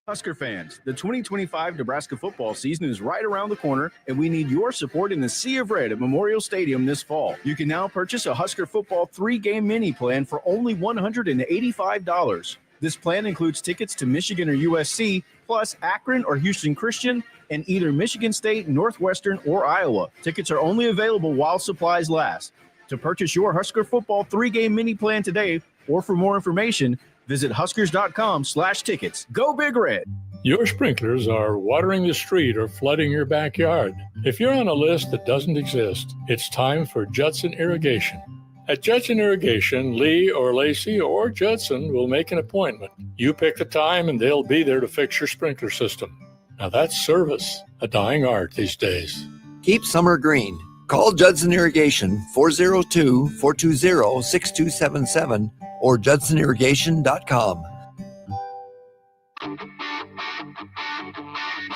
Husker fans, the 2025 Nebraska football season is right around the corner, and we need your support in the Sea of Red at Memorial Stadium this fall. You can now purchase a Husker football 3-game mini plan for only $185. This plan includes tickets to Michigan or USC, plus Akron or Houston Christian, and either Michigan State, Northwestern, or Iowa. Tickets are only available while supplies last. To purchase your Husker football 3-game mini plan today, or for more information, visit huskers.com/tickets. Go Big Red. Your sprinklers are watering the street or flooding your backyard. If you're on a list that doesn't exist, it's time for Judson Irrigation. At Judson Irrigation, Lee or Lacey or Judson will make an appointment. You pick the time and they'll be there to fix your sprinkler system. Now that's service, a dying art these days. Keep summer green. Call Judson Irrigation 402-420-6277 or judsonirrigation.com.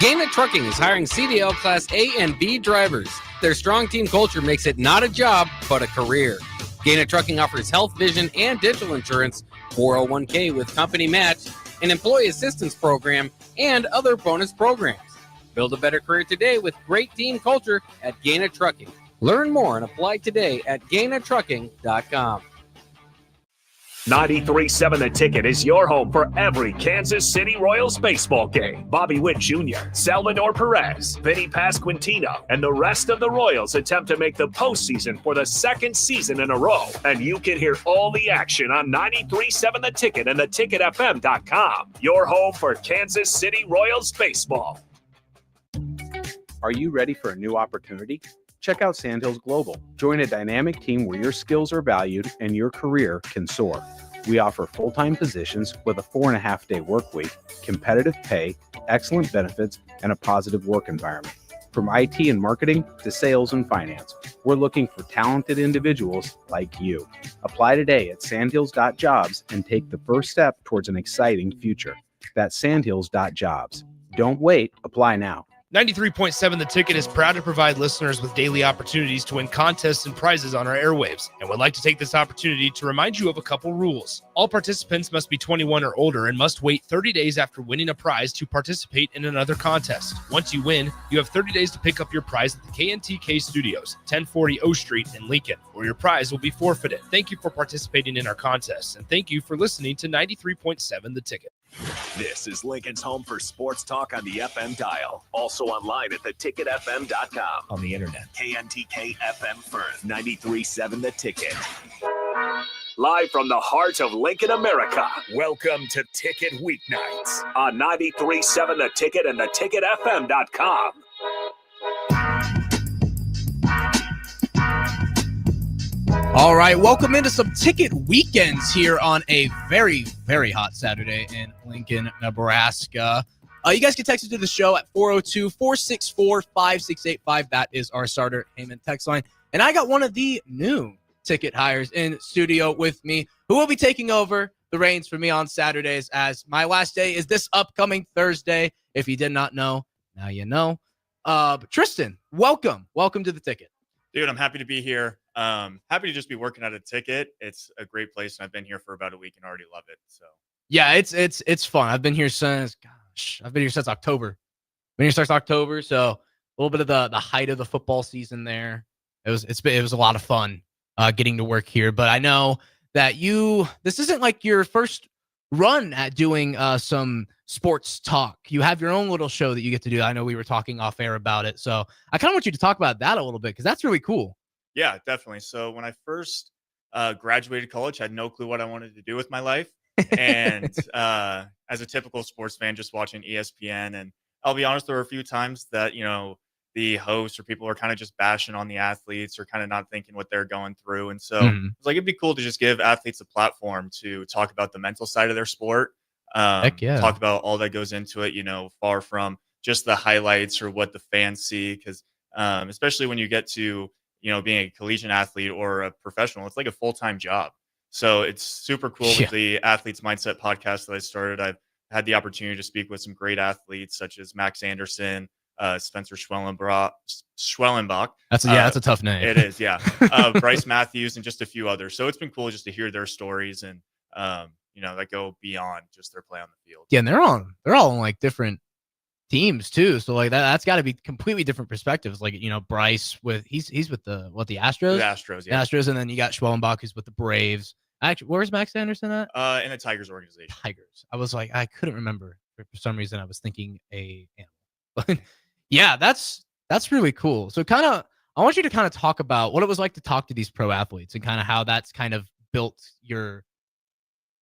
Gaina Trucking is hiring CDL Class A and B drivers. Their strong team culture makes it not a job, but a career. Gaina Trucking offers health, vision, and dental insurance, 401k with company match, an employee assistance program, and other bonus programs. Build a better career today with great team culture at Gaina Trucking. Learn more and apply today at gainatrucking.com. 93.7 The Ticket is your home for every Kansas City Royals baseball game. Bobby Witt Jr., Salvador Perez, Vinny Pasquantino, and the rest of the Royals attempt to make the postseason for the second season in a row. And you can hear all the action on 93.7 The Ticket and theticketfm.com. Your home for Kansas City Royals baseball. Are you ready for a new opportunity? Check out Sandhills Global. Join a dynamic team where your skills are valued and your career can soar. We offer full-time positions with a 4.5-day work week, competitive pay, excellent benefits, and a positive work environment. From IT and marketing to sales and finance, we're looking for talented individuals like you. Apply today at sandhills.jobs and take the first step towards an exciting future. That's sandhills.jobs. Don't wait. Apply now. 93.7 The Ticket is proud to provide listeners with daily opportunities to win contests and prizes on our airwaves, and would like to take this opportunity to remind you of a couple rules. All participants must be 21 or older and must wait 30 days after winning a prize to participate in another contest. Once you win, you have 30 days to pick up your prize at the KNTK Studios, 1040 O Street in Lincoln, or your prize will be forfeited. Thank you for participating in our contests, and thank you for listening to 93.7 The Ticket. This is Lincoln's home for sports talk on the FM dial. Also online at theticketfm.com. On the internet, KNTK FM Firth, 93.7 The Ticket. Live from the heart of Lincoln, America. Welcome to Ticket Weeknights on 93.7 The Ticket and theticketfm.com. All right, welcome into some Ticket Weekends here on a very, very hot Saturday in Lincoln, Nebraska. You guys can text us to the show at 402-464-5685. That is our starter Heyman text line. And I got one of the new ticket hires in studio with me who will be taking over the reins for me on Saturdays, as my last day is this upcoming Thursday. If you did not know, now you know. But Tristan, welcome. Welcome to the Ticket. Dude, I'm happy to be here. Happy to just be working at a Ticket. It's a great place, and I've been here for about a week and already love it. So yeah, it's fun. I've been here since October. Been here since October, so a little bit of the height of the football season there. It was a lot of fun getting to work here. But I know that this isn't like your first run at doing some sports talk. You have your own little show that you get to do. I know we were talking off air about it, so I kind of want you to talk about that a little bit because that's really cool. Yeah, definitely. So when I first graduated college, I had no clue what I wanted to do with my life. And as a typical sports fan, just watching ESPN. And I'll be honest, there were a few times that, the hosts or people are kind of just bashing on the athletes or kind of not thinking what they're going through. And so it's like, it'd be cool to just give athletes a platform to talk about the mental side of their sport. Heck yeah. Talk about all that goes into it, far from just the highlights or what the fans see. Because especially when you get to, being a collegiate athlete or a professional, it's like a full-time job. So it's super cool with the Athletes Mindset podcast that I started. I've had the opportunity to speak with some great athletes such as Max Anderson, Spencer Schwellenbach. That's a tough name. It is, yeah. Bryce Matthews and just a few others. So it's been cool just to hear their stories and that go beyond just their play on the field. Yeah, and they're all on like different teams too. So like that's got to be completely different perspectives. Like, Bryce he's with the Astros? The Astros, yeah. Astros, and then you got Schwellenbach who's with the Braves. Actually, where's Max Anderson at? In the Tigers organization. Tigers. I was like, I couldn't remember for some reason. I was thinking a animal. Yeah, that's really cool. So I want you to kind of talk about what it was like to talk to these pro athletes and kind of how that's kind of built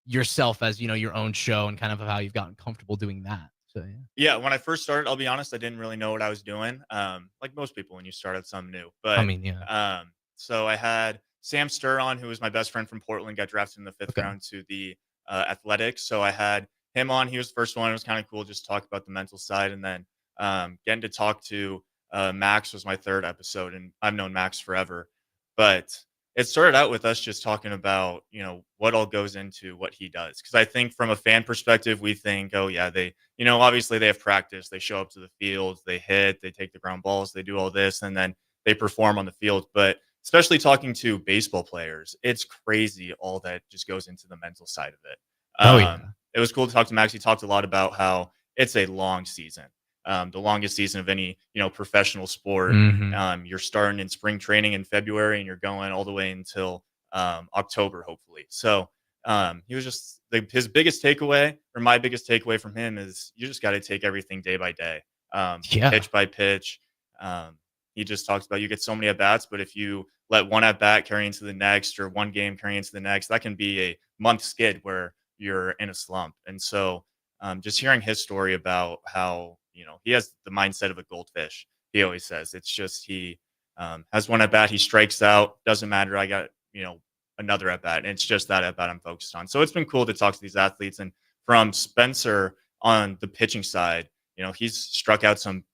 yourself as, your own show and kind of how you've gotten comfortable doing that. So, yeah. When I first started, I'll be honest, I didn't really know what I was doing. Like most people when you start at something new. But I mean, yeah. So I had Sam Sturr on, who was my best friend from Portland, got drafted in the 5th round to the Athletics. So I had him on. He was the first one. It was kind of cool just to talk about the mental side. And then getting to talk to Max was my 3rd episode. And I've known Max forever. But it started out with us just talking about, what all goes into what he does. Because I think from a fan perspective, we think, oh, yeah, they, obviously they have practice. They show up to the field, they hit, they take the ground balls, they do all this, and then they perform on the field. But especially talking to baseball players, it's crazy all that just goes into the mental side of it. It was cool to talk to Max. He talked a lot about how it's a long season. The longest season of any, professional sport. Mm-hmm. You're starting in spring training in February and you're going all the way until October, hopefully. So he was just his biggest takeaway, or my biggest takeaway from him, is you just got to take everything day by day, pitch by pitch. He just talks about you get so many at bats, but if you let one at bat carry into the next or one game carry into the next, that can be a month skid where you're in a slump. And so just hearing his story about how, he has the mindset of a goldfish. He always says it's just he has one at bat, he strikes out, doesn't matter. I got, another at bat, and it's just that at bat I'm focused on. So it's been cool to talk to these athletes. And from Spencer on the pitching side, he's struck out some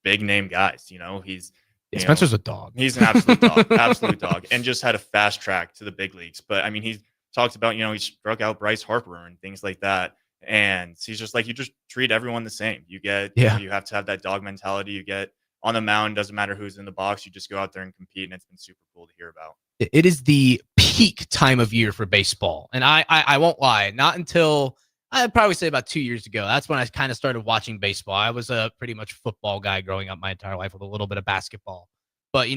big name guys. He's Spencer's a dog. He's an absolute dog, absolute dog, and just had a fast track to the big leagues. But I mean, he talked about, he struck out Bryce Harper and things like that. And he's just like, you just treat everyone the same. You get, you have to have that dog mentality. You get on the mound, doesn't matter who's in the box. You just go out there and compete. And it's been super cool to hear about. It is the peak time of year for baseball. And I won't lie, not until I'd probably say about 2 years ago. That's when I kind of started watching baseball. I was a pretty much football guy growing up my entire life with a little bit of basketball. But,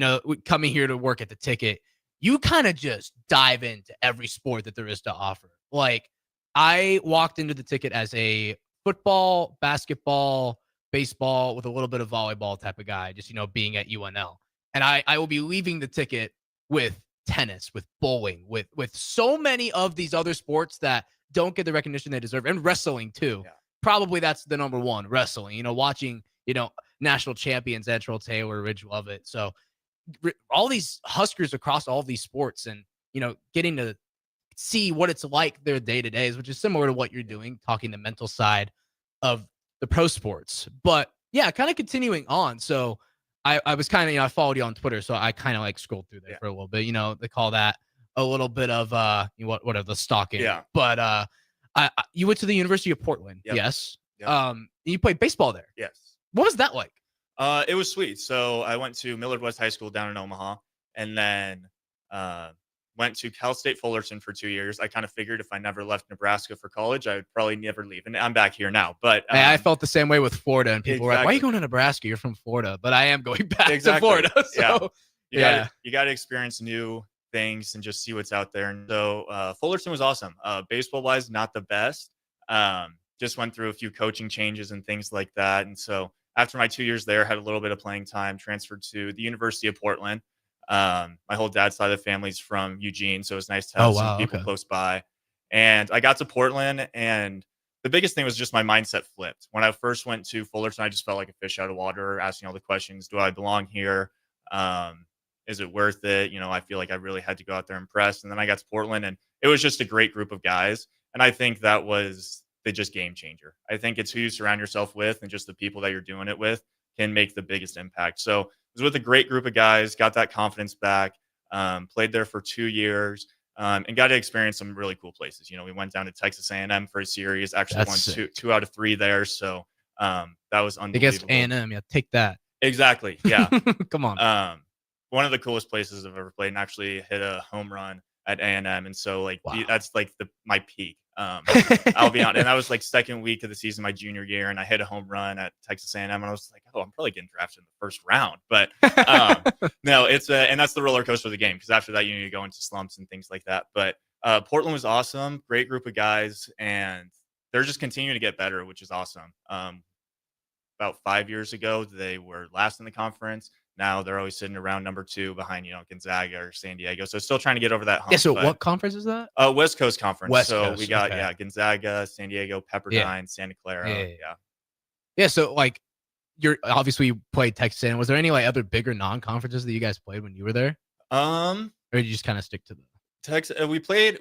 coming here to work at the Ticket, you kind of just dive into every sport that there is to offer. Like, I walked into the Ticket as a football, basketball, baseball with a little bit of volleyball type of guy, just, being at UNL. And I will be leaving the Ticket with tennis, with bowling, with so many of these other sports that don't get the recognition they deserve, and wrestling too. Yeah. Probably that's the number one, wrestling, watching, national champions, Antrell Taylor, Ridge Lovett. So all these Huskers across all of these sports and, getting to see what it's like their day-to-days, which is similar to what you're doing, talking the mental side of the pro sports. But yeah, kind of continuing on. So I was kind of, I followed you on Twitter, so I kind of like scrolled through there for a little bit. They call that a little bit of what are the stalking. Yeah. But you went to the University of Portland. Yep. Yes. Yep. You played baseball there. Yes. What was that like? It was sweet. So I went to Millard West High School down in Omaha, and then went to Cal State Fullerton for 2 years. I kind of figured if I never left Nebraska for college, I would probably never leave. And I'm back here now. But I felt the same way with Florida, and people were like, "Why are you going to Nebraska? You're from Florida." But I am going back to Florida. So you got to experience new things and just see what's out there. And so Fullerton was awesome. Baseball wise, not the best. Just went through a few coaching changes and things like that. And so after my 2 years there, had a little bit of playing time, transferred to the University of Portland. My whole dad's side of the family's from Eugene, so it was nice to have some people close by. And I got to Portland, and the biggest thing was just my mindset flipped. When I first went to Fullerton, I just felt like a fish out of water, asking all the questions. Do I belong here? Is it worth it? I feel like I really had to go out there and impress. And then I got to Portland, and it was just a great group of guys. And I think that was the just game changer. I think it's who you surround yourself with, and just the people that you're doing it with can make the biggest impact. So I was with a great group of guys, got that confidence back, played there for 2 years, and got to experience some really cool places. We went down to Texas A&M for a series, actually won two out of 3 there. So that was unbelievable. Against A&M, yeah, take that. Exactly, yeah. Come on. One of the coolest places I've ever played, and actually hit a home run at A&M, and so like Wow. that's like my peak. I'll be honest, and that was like second week of the season, my junior year, and I hit a home run at Texas A&M, and I was like, oh, I'm probably getting drafted in the first round. But no, and that's the roller coaster of the game, because after that you go into slumps and things like that. But Portland was awesome, great group of guys, and they're just continuing to get better, which is awesome. About 5 years ago, they were last in the conference. Now they're always sitting around number 2 behind, Gonzaga or San Diego. So still trying to get over that hump. Yeah. So what conference is that? West Coast Conference. West so Coast, we got, okay. Gonzaga, San Diego, Pepperdine, Santa Clara. Yeah. Yeah. So like, you're obviously you played Texas A&M. Was there any like other bigger non-conferences that you guys played when you were there? Or did you just kind of stick to the Texas? We played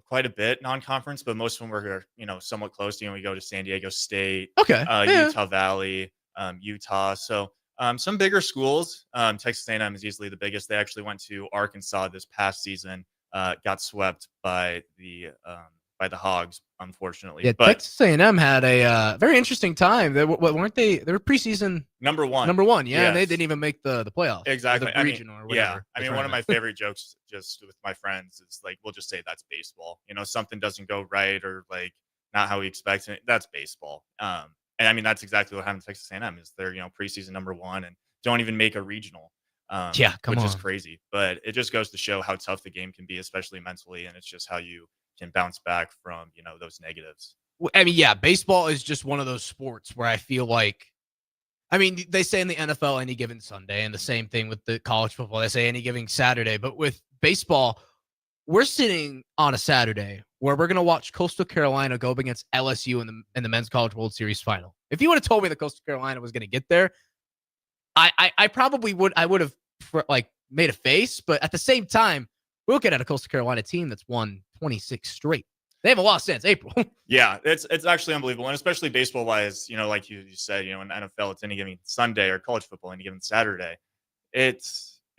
quite a bit non-conference, but most of them were, somewhat close. We go to San Diego State, Okay. Utah Valley, Utah. So some bigger schools. Texas A&M is easily the biggest. They actually went to Arkansas this past season. Got swept by the Hogs, unfortunately. Yeah, but Texas A&M had a very interesting time. They weren't they? They were preseason number one. Yeah, and they Yes. didn't even make the playoffs. Exactly. The regional or whatever. I mean, one of my favorite jokes just with my friends is like, we'll just say that's baseball. Something doesn't go right or like not how we expect it. That's baseball. And I mean, that's exactly what happened to Texas A&M is they're, preseason number 1 and don't even make a regional. Which is crazy. But it just goes to show how tough the game can be, especially mentally. And it's just how you can bounce back from, those negatives. I mean, yeah, baseball is just one of those sports where I feel like, I mean, they say in the NFL any given Sunday, and the same thing with the college football. They say any given Saturday. But with baseball, we're sitting on a Saturday where we're going to watch Coastal Carolina go up against LSU in the Men's College World Series final. If you would have told me that Coastal Carolina was going to get there, I probably would. I would have like made a face. But at the same time, we're looking at a Coastal Carolina team that's won 26 straight. They haven't lost since April. Yeah, it's actually unbelievable, and especially baseball wise. Like you said, in NFL, it's any given Sunday, or college football any given Saturday. It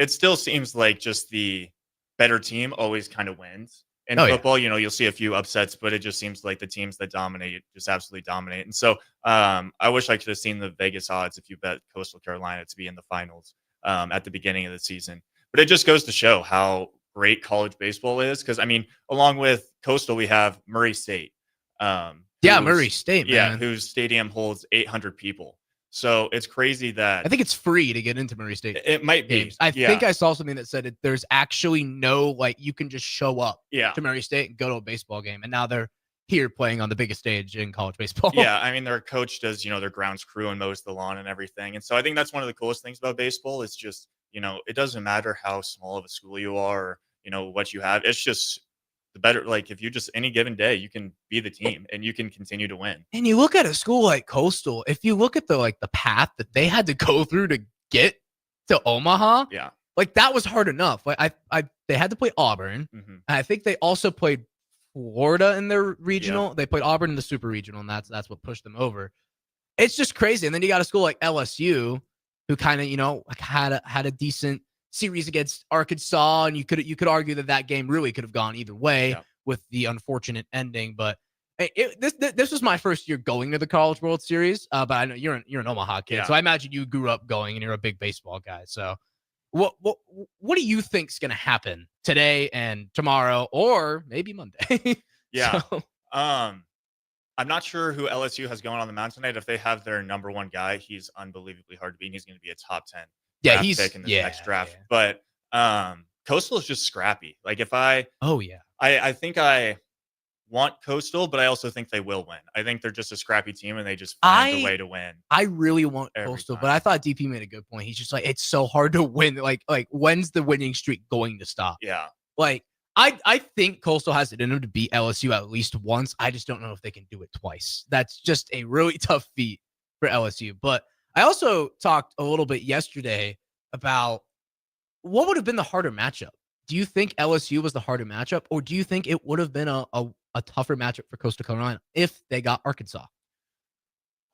still seems like just the better team always kind of wins. In football, you'll see a few upsets, but it just seems like the teams that dominate just absolutely dominate. And so I wish I could have seen the Vegas odds if you bet Coastal Carolina to be in the finals at the beginning of the season. But it just goes to show how great college baseball is. Because, I mean, along with Coastal, we have Murray State. Murray State, man. Yeah, whose stadium holds 800 people. So it's crazy that I think it's free to get into Murray State. It might be. I think I saw something that said there's actually no, like, you can just show up to Murray State and go to a baseball game. And now they're here playing on the biggest stage in college baseball. Yeah, I mean, their coach does, their grounds crew and mows the lawn and everything. And so I think that's one of the coolest things about baseball. It's just, it doesn't matter how small of a school you are or, what you have. It's just the better, like, if you just any given day, you can be the team and you can continue to win. And you look at a school like Coastal, if you look at the path that they had to go through to get to Omaha, like that was hard enough. Like they had to play Auburn. Mm-hmm. And I think they also played Florida in their regional. Yeah. They played Auburn in the super regional, and that's what pushed them over. It's just crazy. And then you got a school like LSU, who kind of had a decent series against Arkansas, and you could argue that game really could have gone either way with the unfortunate ending. But this was my first year going to the College World Series. But I know you're an Omaha kid, so I imagine you grew up going, and you're a big baseball guy. So what do you think's going to happen today and tomorrow, or maybe Monday? I'm not sure who LSU has going on the mound tonight. If they have their number 1 guy, he's unbelievably hard to beat. He's going to be a top 10 he's pick in the next draft. Yeah. But Coastal is just scrappy. Like I think I want Coastal, but I also think they will win. I think they're just a scrappy team, and they just find a way to win. I really want Coastal, but I thought DP made a good point. He's just like, it's so hard to win. Like when's the winning streak going to stop? Yeah. Like I think Coastal has it in them to beat LSU at least once. I just don't know if they can do it twice. That's just a really tough feat for LSU. But I also talked a little bit yesterday about what would have been the harder matchup. Do you think LSU was the harder matchup, or do you think it would have been a tougher matchup for Coastal Carolina if they got Arkansas?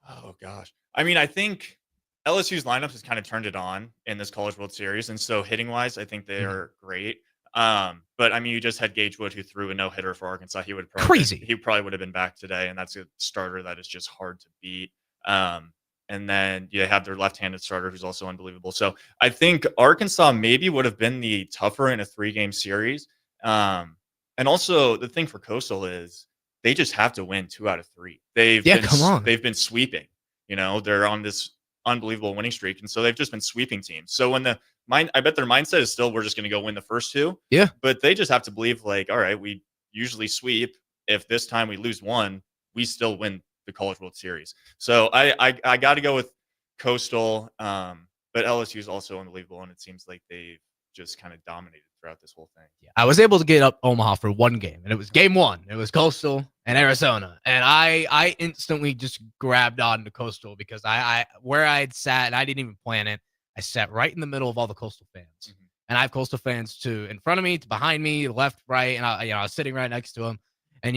Oh, gosh. I mean, I think LSU's lineup has kind of turned it on in this College World Series. And so hitting-wise, I think they are great. But I mean, you just had Gage Wood, who threw a no-hitter for Arkansas. He would probably would have been back today, and that's a starter that is just hard to beat. And then you have their left-handed starter, who's also unbelievable. So I think Arkansas maybe would have been the tougher in a 3-game series. And also the thing for Coastal is they just have to win 2 out of 3. They've been sweeping. They're on this unbelievable winning streak, and so they've just been sweeping teams. So when I bet their mindset is still we're just going to go win the first 2. Yeah, but they just have to believe like, all right, we usually sweep. If this time we lose 1, we still win the College World Series. So I got to go with Coastal, but LSU is also unbelievable, and it seems like they've just kind of dominated throughout this whole thing. Yeah, I was able to get up Omaha for one game, and it was game 1. It was Coastal and Arizona, and I instantly just grabbed on to Coastal because I where I had sat, and I didn't even plan it. I sat right in the middle of all the Coastal fans, and I have Coastal fans to in front of me, to behind me, left, right, and I was sitting right next to them, and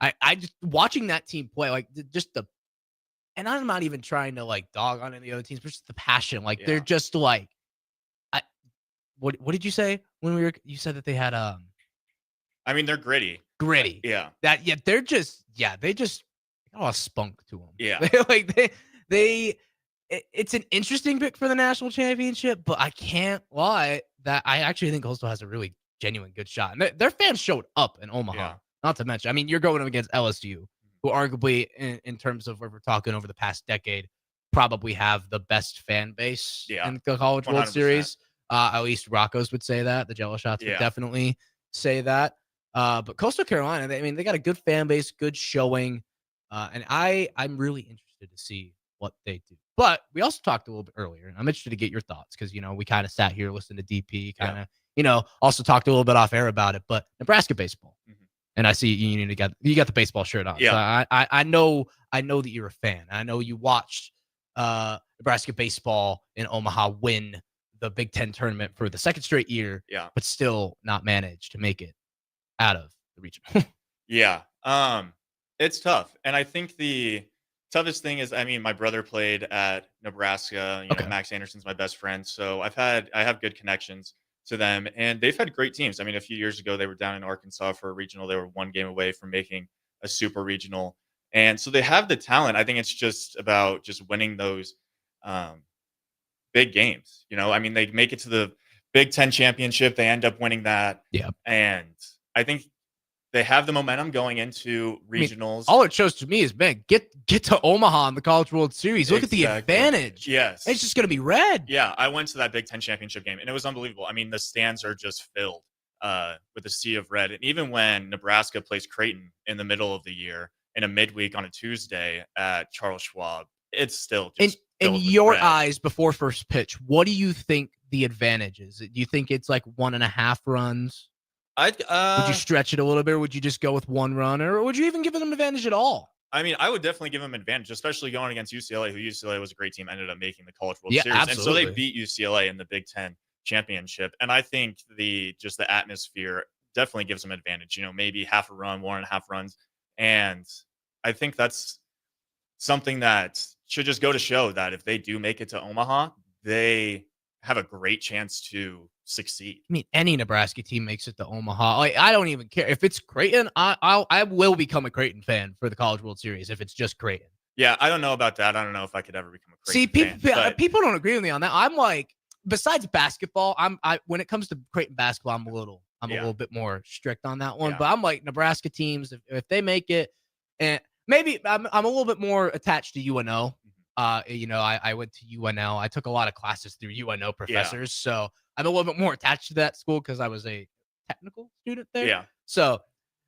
I just watching that team play, like just the. And I'm not even trying to like dog on any of the other teams, but just the passion. Like they're just like, what did you say when you said that they had I mean, they're gritty. Yeah. They just got a lot of spunk to them. Yeah. It's an interesting pick for the national championship, but I can't lie that I actually think Coastal has a really genuine good shot. And their fans showed up in Omaha. Yeah. Not to mention, I mean, you're going up against LSU, who arguably, in terms of where we're talking over the past decade, probably have the best fan base in the College World 100%. Series. At least Rocco's would say that. The Jello Shots would definitely say that. But Coastal Carolina, they got a good fan base, good showing. And I'm really interested to see what they do. But we also talked a little bit earlier, and I'm interested to get your thoughts because, we kind of sat here listening to DP, also talked a little bit off air about it. But Nebraska baseball. And I see you got the baseball shirt on. Yeah. So I know that you're a fan. I know you watched Nebraska baseball in Omaha win the Big Ten tournament for the second straight year. Yeah. But still not managed to make it out of the regional. Yeah. It's tough. And I think the toughest thing is, my brother played at Nebraska. Max Anderson's my best friend. So I have good connections to them, and they've had great teams. A few years ago, they were down in Arkansas for a regional. They were 1 game away from making a super regional. And so they have the talent. I think it's just about just winning those big games. They make it to the Big Ten championship. They end up winning that. Yeah. And I think they have the momentum going into regionals. All it shows to me is, man, get to Omaha in the College World Series. Look at the advantage. Yes. It's just going to be red. Yeah, I went to that Big Ten championship game, and it was unbelievable. The stands are just filled with a sea of red. And even when Nebraska plays Creighton in the middle of the year in a midweek on a Tuesday at Charles Schwab, it's still just in your eyes before first pitch, what do you think the advantage is? Do you think it's like 1.5 runs? Would you stretch it a little bit, or would you just go with 1 run, or would you even give them an advantage at all? I would definitely give them an advantage, especially going against UCLA, who UCLA was a great team, ended up making the College World Series. Absolutely. And so they beat UCLA in the Big Ten championship. And I think the atmosphere definitely gives them an advantage, maybe 0.5 run, 1.5 runs. And I think that's something that should just go to show that if they do make it to Omaha, they have a great chance to succeed. Any Nebraska team makes it to Omaha. I don't even care if it's Creighton. I will become a Creighton fan for the College World Series if it's just Creighton. Yeah, I don't know about that. I don't know if I could ever become a Creighton fan. People don't agree with me on that. I'm like, besides basketball, when it comes to Creighton basketball, I'm a little bit more strict on that one. Yeah. But I'm like, Nebraska teams, if they make it, and maybe I'm a little bit more attached to UNO. I went to UNL. I took a lot of classes through UNO professors, so I'm a little bit more attached to that school because I was a technical student there. Yeah. So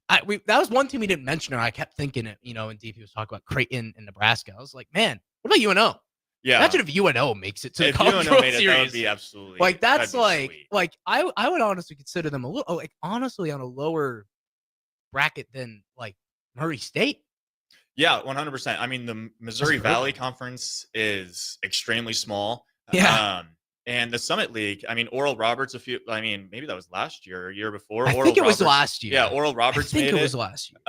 that was one team we didn't mention, or I kept thinking it. And DP was talking about Creighton and Nebraska. I was like, man, what about UNO? Yeah. Imagine if UNO makes it to the College World Series. That would be absolutely that's sweet. I would honestly consider them a little honestly on a lower bracket than like Murray State. Yeah, 100%. The Missouri Valley Conference is extremely small. Yeah. And the Summit League, Oral Roberts, maybe that was last year or a year before. I think it was last year. Yeah, Oral Roberts made it. I think it was last year.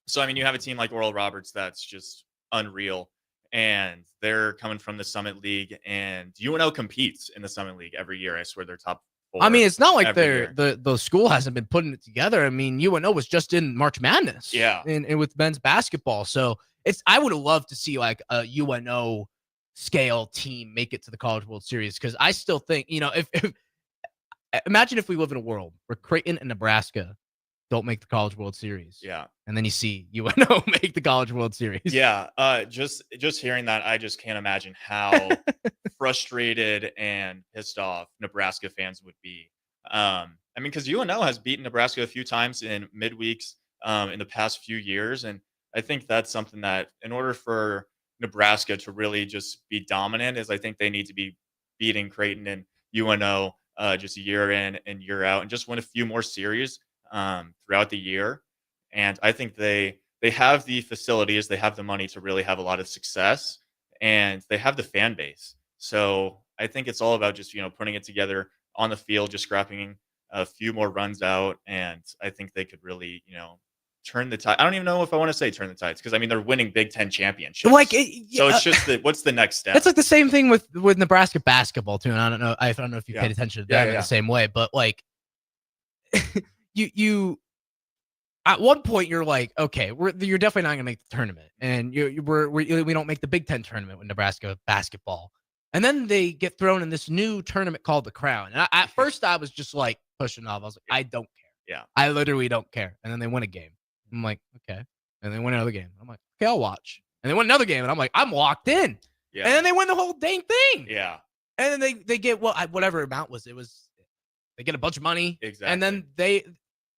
So, you have a team like Oral Roberts that's just unreal. And they're coming from the Summit League. And UNO competes in the Summit League every year. I swear they're top 4. It's not like the school hasn't been putting it together. UNO was just in March Madness. Yeah. And with men's basketball. So I would have loved to see like a UNO scale team make it to the College World Series, because I still think, if Imagine if we live in a world where Creighton and Nebraska don't make the College World Series. Yeah. And then you see UNO make the College World Series. Yeah. Just hearing that, I just can't imagine how frustrated and pissed off Nebraska fans would be. I mean, because UNO has beaten Nebraska a few times in midweeks in the past few years. And I think that's something that in order for Nebraska to really just be dominant is I think they need to be beating Creighton and UNO just year in and year out and just win a few more series throughout the year. And I think they have the facilities, they have the money to really have a lot of success, and they have the fan base. So I think it's all about just, putting it together on the field, just scrapping a few more runs out. And I think they could really, turn the tide. I don't even know if I want to say turn the tides because I mean they're winning Big Ten championships. So it's just what's the next step? It's like the same thing with Nebraska basketball too. And I don't know if you paid attention to that in the same way, but like you at one point you're like, okay, you're definitely not going to make the tournament, and we don't make the Big Ten tournament with Nebraska basketball, and then they get thrown in this new tournament called the Crown. And at first I was just like pushing off. I was like, I don't care. Yeah, I literally don't care. And then they win a game. I'm like, okay. And they win another game. I'm like, okay, I'll watch. And they win another game, and I'm like, I'm locked in. Yeah. And then they win the whole dang thing. Yeah. And then they get whatever amount was. They get a bunch of money. Exactly. And then they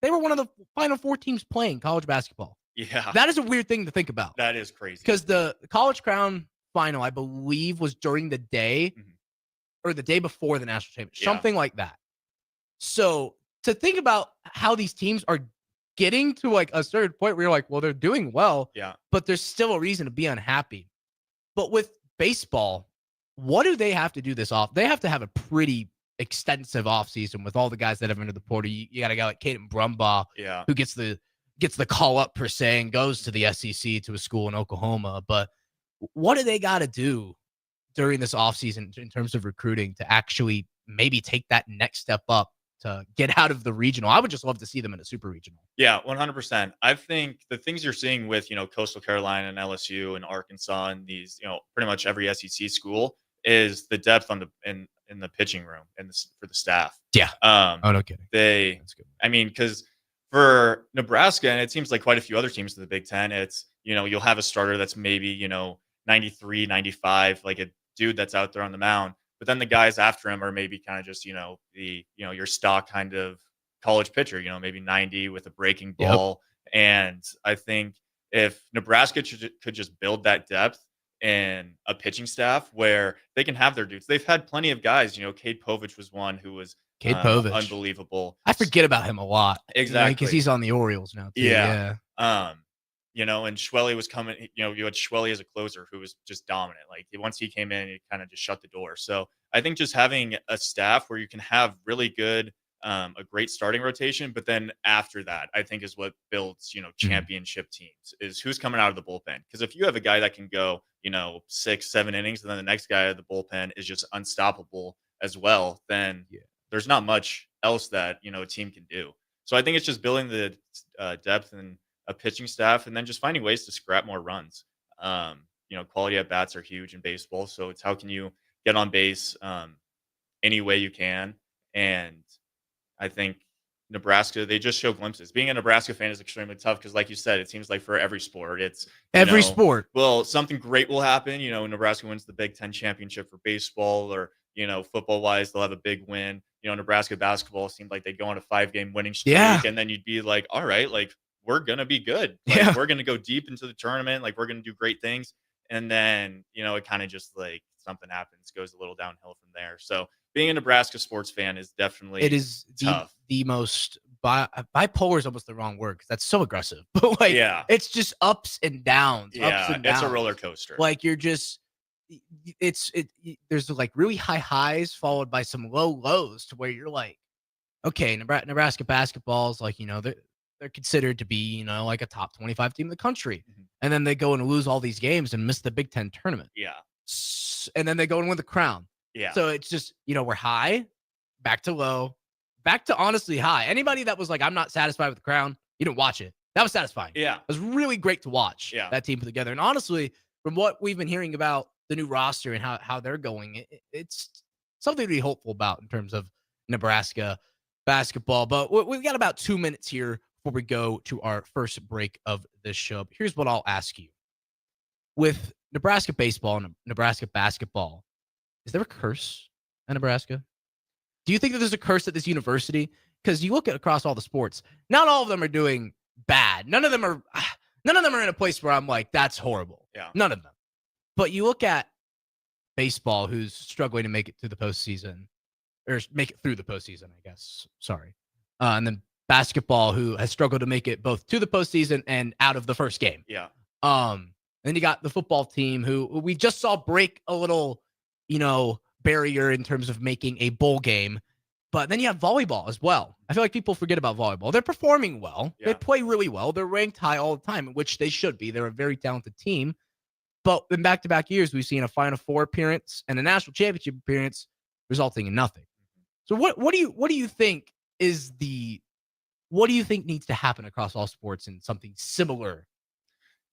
were one of the final 4 teams playing college basketball. Yeah. That is a weird thing to think about. That is crazy. Because the College Crown final, I believe, was during the day or the day before the national championship, something like that. So to think about how these teams are getting to like a certain point where you're like, well, they're doing well, but there's still a reason to be unhappy. But with baseball, what do they have to do this off? They have to have a pretty extensive offseason with all the guys that have entered the portal. You got a guy like Caden Brumbaugh, who gets the call up per se and goes to the SEC to a school in Oklahoma. But what do they got to do during this offseason in terms of recruiting to actually maybe take that next step up to get out of the regional? I would just love to see them in a super regional. Yeah, 100%. I think the things you're seeing with, Coastal Carolina and LSU and Arkansas and these, pretty much every SEC school is the depth in the pitching room and for the staff. Yeah. No kidding. That's good. I mean, because for Nebraska, and it seems like quite a few other teams in the Big Ten, it's, you'll have a starter that's maybe, 93, 95, like a dude that's out there on the mound. But then the guys after him are maybe kind of just, your stock kind of college pitcher, maybe 90 with a breaking ball. And I think if Nebraska could just build that depth in a pitching staff where they can have their dudes. They've had plenty of guys, Cade Povich was one who was unbelievable. I forget about him a lot. Exactly. Because he's on the Orioles now too. Yeah. And Schwelly was coming, you had Schwelly as a closer who was just dominant. Like once he came in, he kind of just shut the door. So I think just having a staff where you can have really good, a great starting rotation, but then after that, I think is what builds, championship teams is who's coming out of the bullpen. Because if you have a guy that can go, 6-7 innings, and then the next guy out of the bullpen is just unstoppable as well, then there's not much else that, a team can do. So I think it's just building the depth and a pitching staff, and then just finding ways to scrap more runs. Quality at bats are huge in baseball. So it's how can you get on base any way you can. And I think Nebraska, they just show glimpses. Being a Nebraska fan is extremely tough because, like you said, it seems like for every sport, it's every sport. Well, something great will happen. Nebraska wins the Big Ten championship for baseball, or football wise, they'll have a big win. Nebraska basketball seemed like they go on a 5-game winning streak, and then you'd be like, all right, like we're gonna be good. Like, we're gonna go deep into the tournament. Like we're gonna do great things, and then it kind of just like something happens, goes a little downhill from there. So being a Nebraska sports fan is definitely tough. The most bipolar is almost the wrong word because that's so aggressive. But like, it's just ups and downs. Yeah, ups and downs. It's a roller coaster. Like you're just, there's like really high highs followed by some low lows to where you're like, okay, Nebraska basketball is like, they're considered to be, like a top 25 team in the country. And then they go and lose all these games and miss the Big Ten tournament. Yeah. And then they go and win the crown. Yeah. So it's just, we're high, back to low, back to honestly high. Anybody that was like, I'm not satisfied with the crown, you didn't watch it. That was satisfying. Yeah. It was really great to watch that team put together. And honestly, from what we've been hearing about the new roster and how they're going, it's something to be hopeful about in terms of Nebraska basketball. But we've got about 2 minutes here before we go to our first break of this show. Here's what I'll ask you. With Nebraska baseball and Nebraska basketball, is there a curse at Nebraska? Do you think that there's a curse at this university? Because you look at across all the sports, not all of them are doing bad. None of them are in a place where I'm like, that's horrible. Yeah. None of them. But you look at baseball, who's struggling to make it to the postseason, or make it through the postseason, I guess. Sorry. And then basketball, who has struggled to make it both to the postseason and out of the first game. Yeah. And then you got the football team, who we just saw break a little, barrier in terms of making a bowl game. But then you have volleyball as well. I feel like people forget about volleyball. They're performing well. Yeah. They play really well. They're ranked high all the time, which they should be. They're a very talented team. But in back-to-back years, we've seen a Final Four appearance and a national championship appearance resulting in nothing. So what do you think needs to happen across all sports in something similar?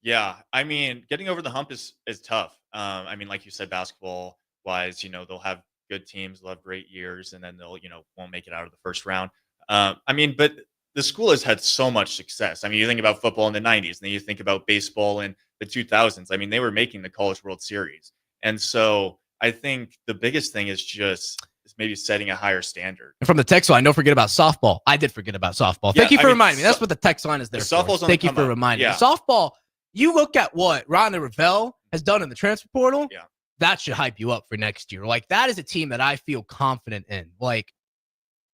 Yeah, I mean, getting over the hump is tough. I mean, like you said, basketball wise, they'll have good teams, they'll have great years, and then they'll, won't make it out of the first round. I mean, but the school has had so much success. I mean, you think about football in the 90s, and then you think about baseball in the 2000s. I mean, they were making the College World Series. And so I think the biggest thing is maybe setting a higher standard. And from the text line, don't forget about softball. I did forget about softball. Thank you for reminding me. That's what the text line is there for. Thank you for reminding me. Softball, you look at what Ron Ravel has done in the transfer portal. Yeah. That should hype you up for next year. Like, that is a team that I feel confident in. Like,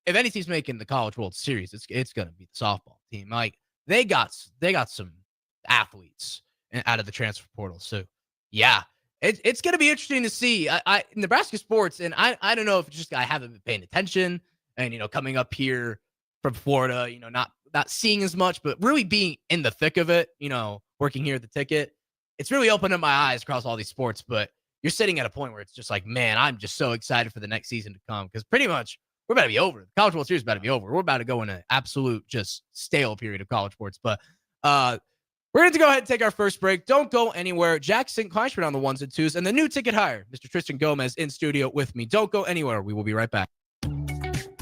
if any team's making the College World Series, it's going to be the softball team. Like, they got some athletes out of the transfer portal. So, yeah, it's going to be interesting to see. Nebraska sports, and I don't know if it's just I haven't been paying attention and, coming up here from Florida, not seeing as much, but really being in the thick of it, working here at the Ticket. It's really opened up my eyes across all these sports, but you're sitting at a point where it's just like, man, I'm just so excited for the next season to come, because pretty much we're about to be over. The College World Series is about to be over. We're about to go in an absolute just stale period of college sports. But we're going to go ahead and take our first break. Don't go anywhere. Jackson Kleinschmidt on the ones and twos, and the new ticket hire, Mr. Tristan Gomes, in studio with me. Don't go anywhere. We will be right back.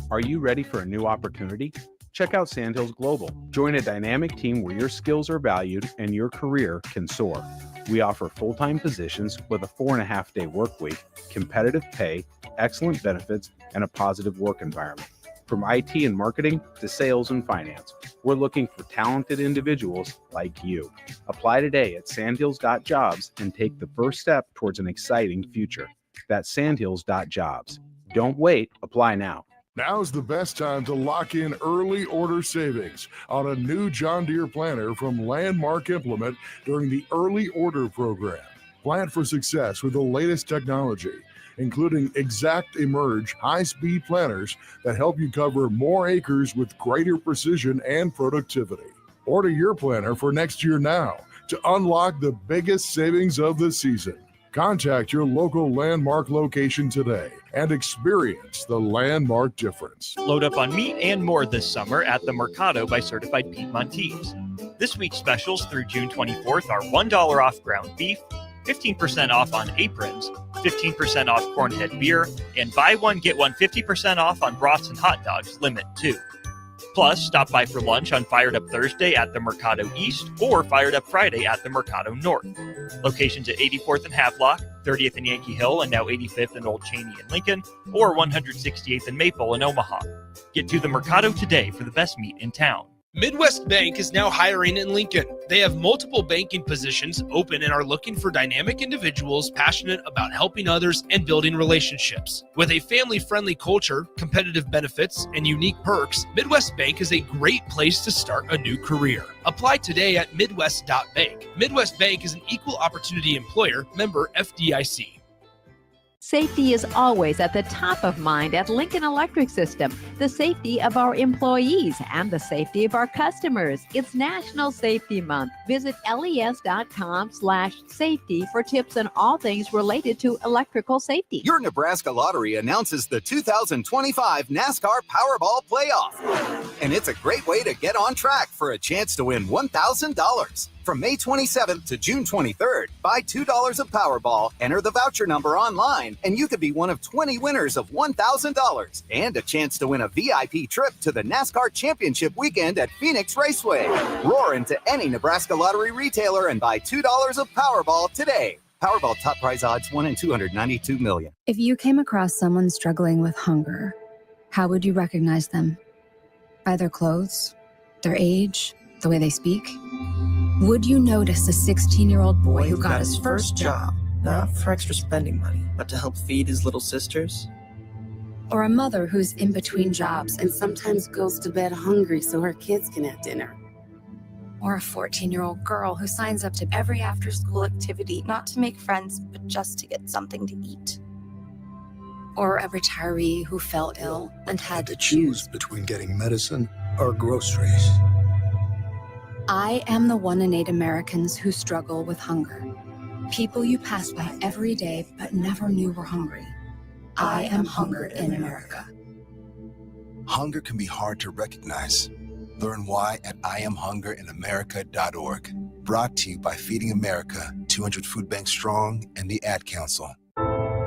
Are you ready for a new opportunity? Check out Sandhills Global. Join a dynamic team where your skills are valued and your career can soar. We offer full-time positions with a 4.5-day work week, competitive pay, excellent benefits, and a positive work environment. From IT and marketing to sales and finance, we're looking for talented individuals like you. Apply today at sandhills.jobs and take the first step towards an exciting future. That's sandhills.jobs. Don't wait. Apply now. Now's the best time to lock in early order savings on a new John Deere planter from Landmark Implement during the early order program. Plant for success with the latest technology, including Exact Emerge high-speed planters that help you cover more acres with greater precision and productivity. Order your planter for next year now to unlock the biggest savings of the season. Contact your local Landmark location today and experience the Landmark difference. Load up on meat and more this summer at the Mercado by Certified Piedmontese. This week's specials through June 24th are $1 off ground beef, 15% off on aprons, 15% off Cornhead beer, and buy one, get one 50% off on brats and hot dogs, limit 2. Plus, stop by for lunch on Fired Up Thursday at the Mercado East or Fired Up Friday at the Mercado North. Locations at 84th and Havelock, 30th and Yankee Hill, and now 85th and Old Cheney in Lincoln, or 168th and Maple in Omaha. Get to the Mercado today for the best meat in town. Midwest Bank is now hiring in Lincoln. They have multiple banking positions open and are looking for dynamic individuals passionate about helping others and building relationships. With a family-friendly culture, competitive benefits, and unique perks, Midwest Bank is a great place to start a new career. Apply today at midwest.bank. Midwest Bank is an equal opportunity employer, member FDIC. Safety is always at the top of mind at Lincoln Electric System. The safety of our employees and the safety of our customers. It's National Safety Month. Visit les.com/safety for tips on all things related to electrical safety. Your Nebraska Lottery announces the 2025 NASCAR Powerball Playoff. And it's a great way to get on track for a chance to win $1,000. From May 27th to June 23rd, buy $2 of Powerball, enter the voucher number online, and you could be one of 20 winners of $1,000 and a chance to win a VIP trip to the NASCAR Championship weekend at Phoenix Raceway. Roar into any Nebraska lottery retailer and buy $2 of Powerball today. Powerball top prize odds 1 in 292 million. If you came across someone struggling with hunger, how would you recognize them? By their clothes, their age, the way they speak? Would you notice a 16-year-old boy who got his first job, not for extra spending money, but to help feed his little sisters? or a mother who's in between jobs and sometimes goes to bed hungry so her kids can have dinner? Or a 14-year-old girl who signs up to every after-school activity, not to make friends, but just to get something to eat? Or a retiree who fell ill and had to choose between getting medicine or groceries. I am the 1 in 8 Americans who struggle with hunger. People you pass by every day but never knew were hungry. I am hunger in America. Hunger can be hard to recognize. Learn why at IamHungerInAmerica.org. Brought to you by Feeding America, 200 Food Banks Strong, and the Ad Council.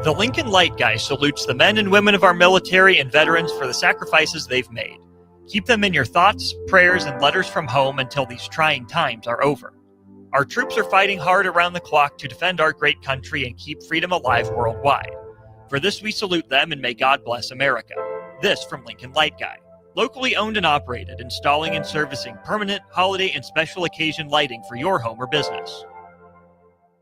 The Lincoln Light Guy salutes the men and women of our military and veterans for the sacrifices they've made. Keep them in your thoughts, prayers, and letters from home until these trying times are over. Our troops are fighting hard around the clock to defend our great country and keep freedom alive worldwide. For this, we salute them and may God bless America. This from Lincoln Light Guy. Locally owned and operated, installing and servicing permanent, holiday, and special occasion lighting for your home or business.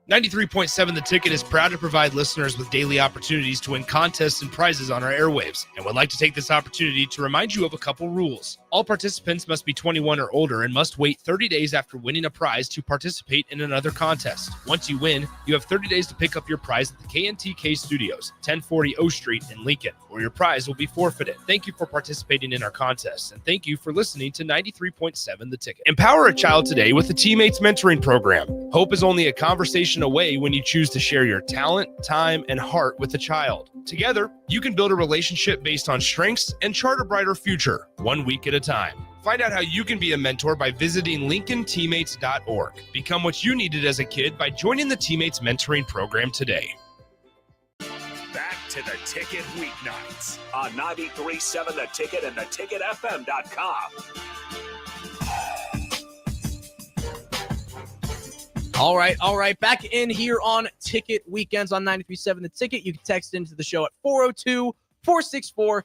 93.7 The Ticket is proud to provide listeners with daily opportunities to win contests and prizes on our airwaves, and would like to take this opportunity to remind you of a couple rules. All participants must be 21 or older and must wait 30 days after winning a prize to participate in another contest. Once you win, you have 30 days to pick up your prize at the KNTK Studios, 1040 O Street in Lincoln, or your prize will be forfeited. Thank you for participating in our contest, and thank you for listening to 93.7 The Ticket. Empower a child today with the Teammates Mentoring Program. Hope is only a conversation away when you choose to share your talent, time, and heart with a child. Together, you can build a relationship based on strengths and chart a brighter future, 1 week at a time. Find out how you can be a mentor by visiting LincolnTeammates.org. Become what you needed as a kid by joining the Teammates Mentoring Program today. Back to The Ticket weeknights on 93.7 The Ticket and theticketfm.com. All right. Back in here on Ticket Weekends on 93.7 The Ticket. You can text into the show at 402-464-5685.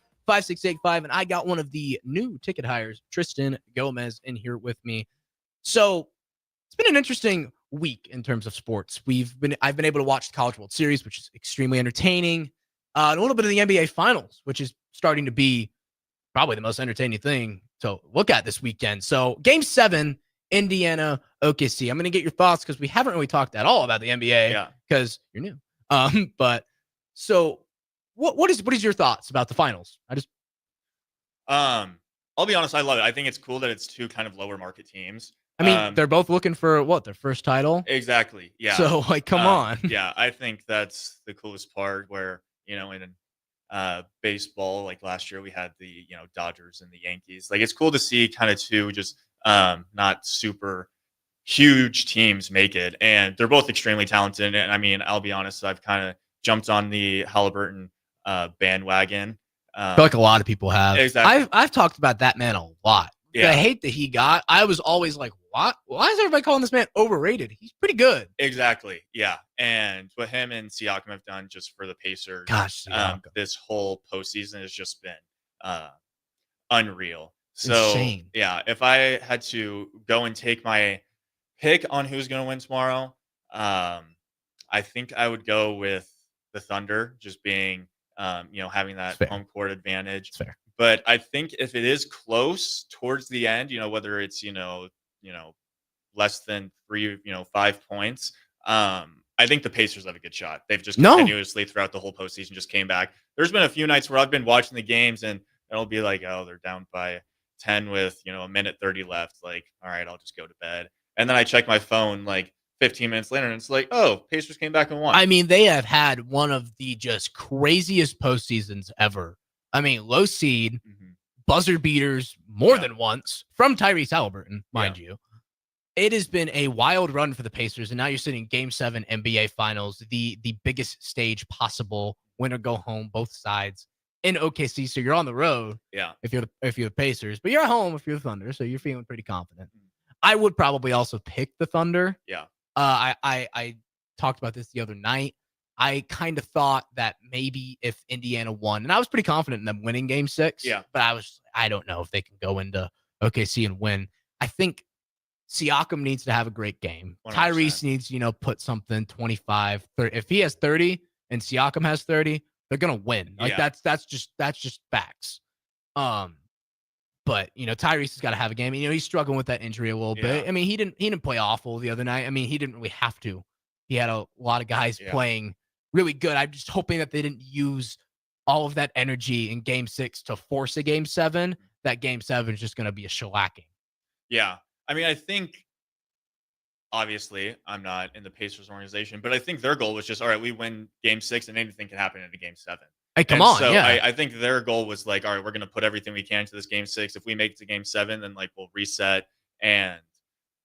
And I got one of the new ticket hires, Tristan Gomes, in here with me. So it's been an interesting week in terms of sports. I've been able to watch the College World Series, which is extremely entertaining. And a little bit of the NBA Finals, which is starting to be probably the most entertaining thing to look at this weekend. So Game 7, Indiana, OKC. I'm going to get your thoughts because we haven't really talked at all about the NBA because you're new. But so what is your thoughts about the finals? I'll be honest, I love it. I think it's cool that it's two kind of lower market teams. I mean, they're both looking for their first title. Exactly. Yeah. So come on. Yeah, I think that's the coolest part where, in baseball, like last year we had the, Dodgers and the Yankees. Like it's cool to see kind of two just not super huge teams make it, and they're both extremely talented. And I mean, I'll be honest, I've kind of jumped on the Halliburton bandwagon. I feel like a lot of people have. Exactly. I've talked about that man a lot. Yeah. The hate that he got, I was always like, what? Why is everybody calling this man overrated? He's pretty good. Exactly. Yeah. And what him and Siakam have done just for the Pacers, this whole postseason has just been unreal. So, insane. Yeah, if I had to go and take my pick on who's going to win tomorrow, I think I would go with the Thunder, just being, having that home court advantage. It's fair. But I think if it is close towards the end, whether it's, less than 5 points, I think the Pacers have a good shot. They've just continuously throughout the whole postseason just came back. There's been a few nights where I've been watching the games and it'll be like, oh, they're down by 10 with, a minute 30 left. Like, all right, I'll just go to bed. And then I check my phone like 15 minutes later and it's like, oh, Pacers came back and won. I mean, they have had one of the just craziest postseasons ever. I mean, low seed, buzzer beaters more than once from Tyrese Halliburton, mind you. It has been a wild run for the Pacers, and now you're sitting Game 7 NBA Finals, the biggest stage possible, win or go home, both sides in OKC. So you're on the road Yeah. if you're the Pacers, but you're at home if you're the Thunder, so you're feeling pretty confident. I would probably also pick the Thunder. Yeah. I talked about this the other night. I kind of thought that maybe if Indiana won, and I was pretty confident in them winning Game 6. Yeah. But I don't know if they can go into OKC and win. I think Siakam needs to have a great game. 100%. Tyrese needs, put something 25, 30. If he has 30 and Siakam has 30, they're gonna win. Like Yeah. that's just facts. But Tyrese has got to have a game. He's struggling with that injury a little bit. Yeah. I mean, he didn't play awful the other night. I mean, he didn't really have to. He had a lot of guys playing really good. I'm just hoping that they didn't use all of that energy in Game 6 to force a Game 7. That Game 7 is just going to be a shellacking. Yeah. I mean, I think obviously I'm not in the Pacers organization, but I think their goal was just, all right, we win Game 6 and anything can happen in a Game 7. Hey, come And on, so yeah. I think their goal was like, all right, we're going to put everything we can to this Game 6. If we make it to Game 7, then like we'll reset. And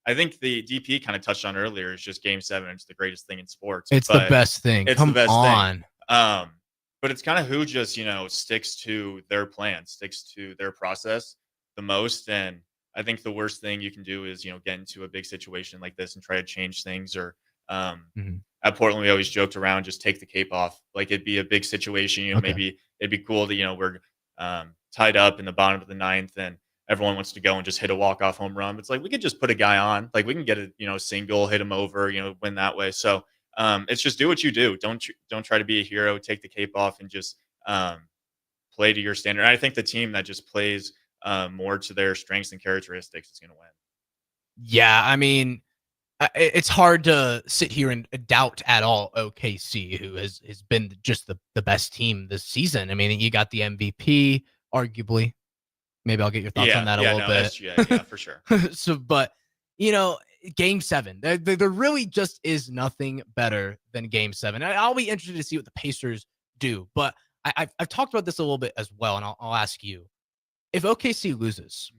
I think the DP kind of touched on earlier is just Game 7. It's the greatest thing in sports. It's the best thing. It's Come the best on. thing. But it's kind of who just, sticks to their plan, sticks to their process the most. And I think the worst thing you can do is, get into a big situation like this and try to change things. Or at Portland, we always joked around, just take the cape off. Like it'd be a big situation, Okay. maybe it'd be cool that, we're tied up in the bottom of the ninth and everyone wants to go and just hit a walk-off home run. It's like, we could just put a guy on, like we can get a, single, hit him over, win that way. So it's just do what you do. Don't try to be a hero, take the cape off and just play to your standard. And I think the team that just plays more to their strengths and characteristics is going to win. Yeah, I mean, it's hard to sit here and doubt at all OKC, who has been just the best team this season. I mean, you got the MVP, arguably. Maybe I'll get your thoughts on that a little bit. SGA, yeah, for sure. So, but Game 7, there really just is nothing better than Game 7. I'll be interested to see what the Pacers do, but I've talked about this a little bit as well, and I'll ask you, if OKC loses,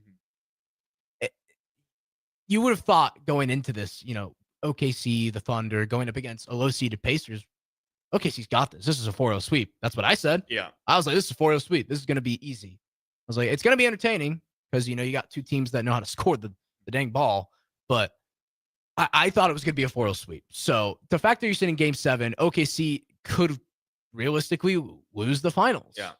you would have thought going into this, OKC, the Thunder, going up against a low-seeded Pacers, OKC's got this. This is a 4-0 sweep. That's what I said. Yeah. I was like, this is a 4-0 sweep. This is going to be easy. I was like, it's going to be entertaining because, you got two teams that know how to score the dang ball. But I thought it was going to be a 4-0 sweep. So the fact that you're sitting Game 7, OKC could realistically lose the finals. Yeah.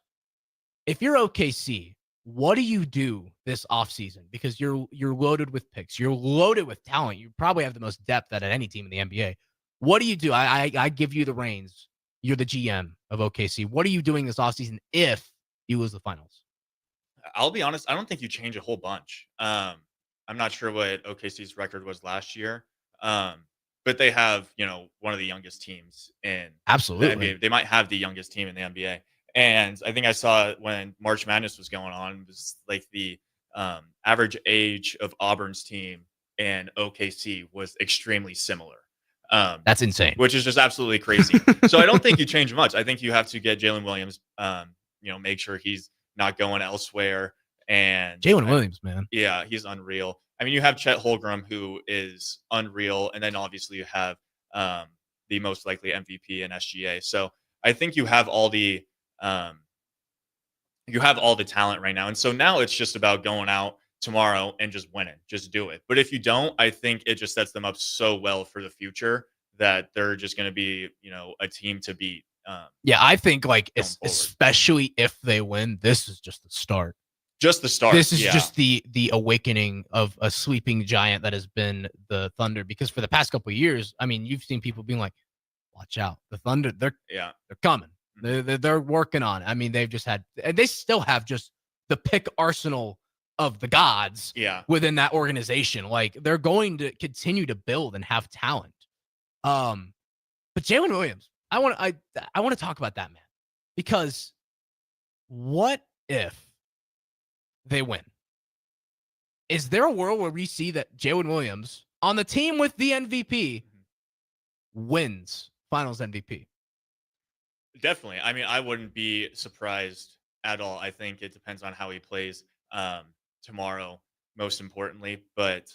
If you're OKC, what do you do this offseason? Because you're loaded with picks. You're loaded with talent. You probably have the most depth out of any team in the NBA. What do you do? I give you the reins. You're the GM of OKC. What are you doing this offseason if you lose the finals? I'll be honest, I don't think you change a whole bunch. I'm not sure what OKC's record was last year. But they have, one of the youngest teams in Absolutely. the NBA. They might have the youngest team in the NBA. And I think I saw when March Madness was going on, it was like the average age of Auburn's team and OKC was extremely similar. That's insane. Which is just absolutely crazy. So I don't think you change much. I think you have to get Jalen Williams, make sure he's not going elsewhere. And Jalen Williams, man. Yeah, he's unreal. I mean, you have Chet Holmgren, who is unreal. And then obviously you have the most likely MVP in SGA. So I think you have all the talent right now. And so now it's just about going out tomorrow and just winning, just do it. But if you don't, I think it just sets them up so well for the future that they're just going to be, a team to beat. Yeah, I think especially if they win, this is just the start. Just the start. This is just the awakening of a sleeping giant that has been the Thunder. Because for the past couple of years, I mean, you've seen people being like, "Watch out, the Thunder! They're coming. They're working on it." I mean, they've just had, and they still have just the pick arsenal of the gods. Within that organization, like they're going to continue to build and have talent. But Jalen Williams, I want to talk about that, man, because what if they win? Is there a world where we see that Jalen Williams on the team with the MVP wins Finals MVP? Definitely. I mean, I wouldn't be surprised at all. I think it depends on how he plays tomorrow, most importantly. But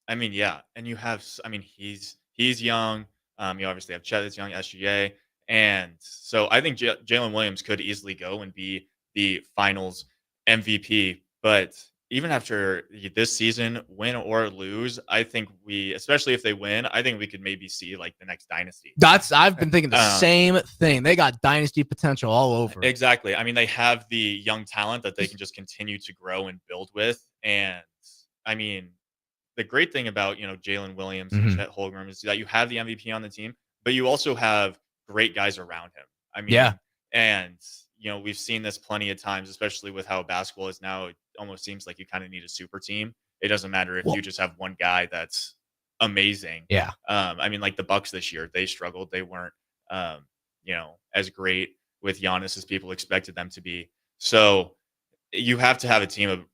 I mean, yeah, and you have, I mean, he's young. You obviously have Chet that's young, SGA, and so I think Jalen Williams could easily go and be the Finals MVP. But even after this season, win or lose, I think especially if they win, I think we could maybe see like the next dynasty. I've been thinking the same thing. They got dynasty potential all over. Exactly. I mean, they have the young talent that they can just continue to grow and build with, and I mean, the great thing about, Jalen Williams and Chet Holmgren is that you have the MVP on the team, but you also have great guys around him. I mean, Yeah. And, we've seen this plenty of times, especially with how basketball is now. It almost seems like you kind of need a super team. It doesn't matter if you just have one guy that's amazing. Yeah. I mean, like the Bucks this year, they struggled. They weren't, as great with Giannis as people expected them to be. So you have to have a team of,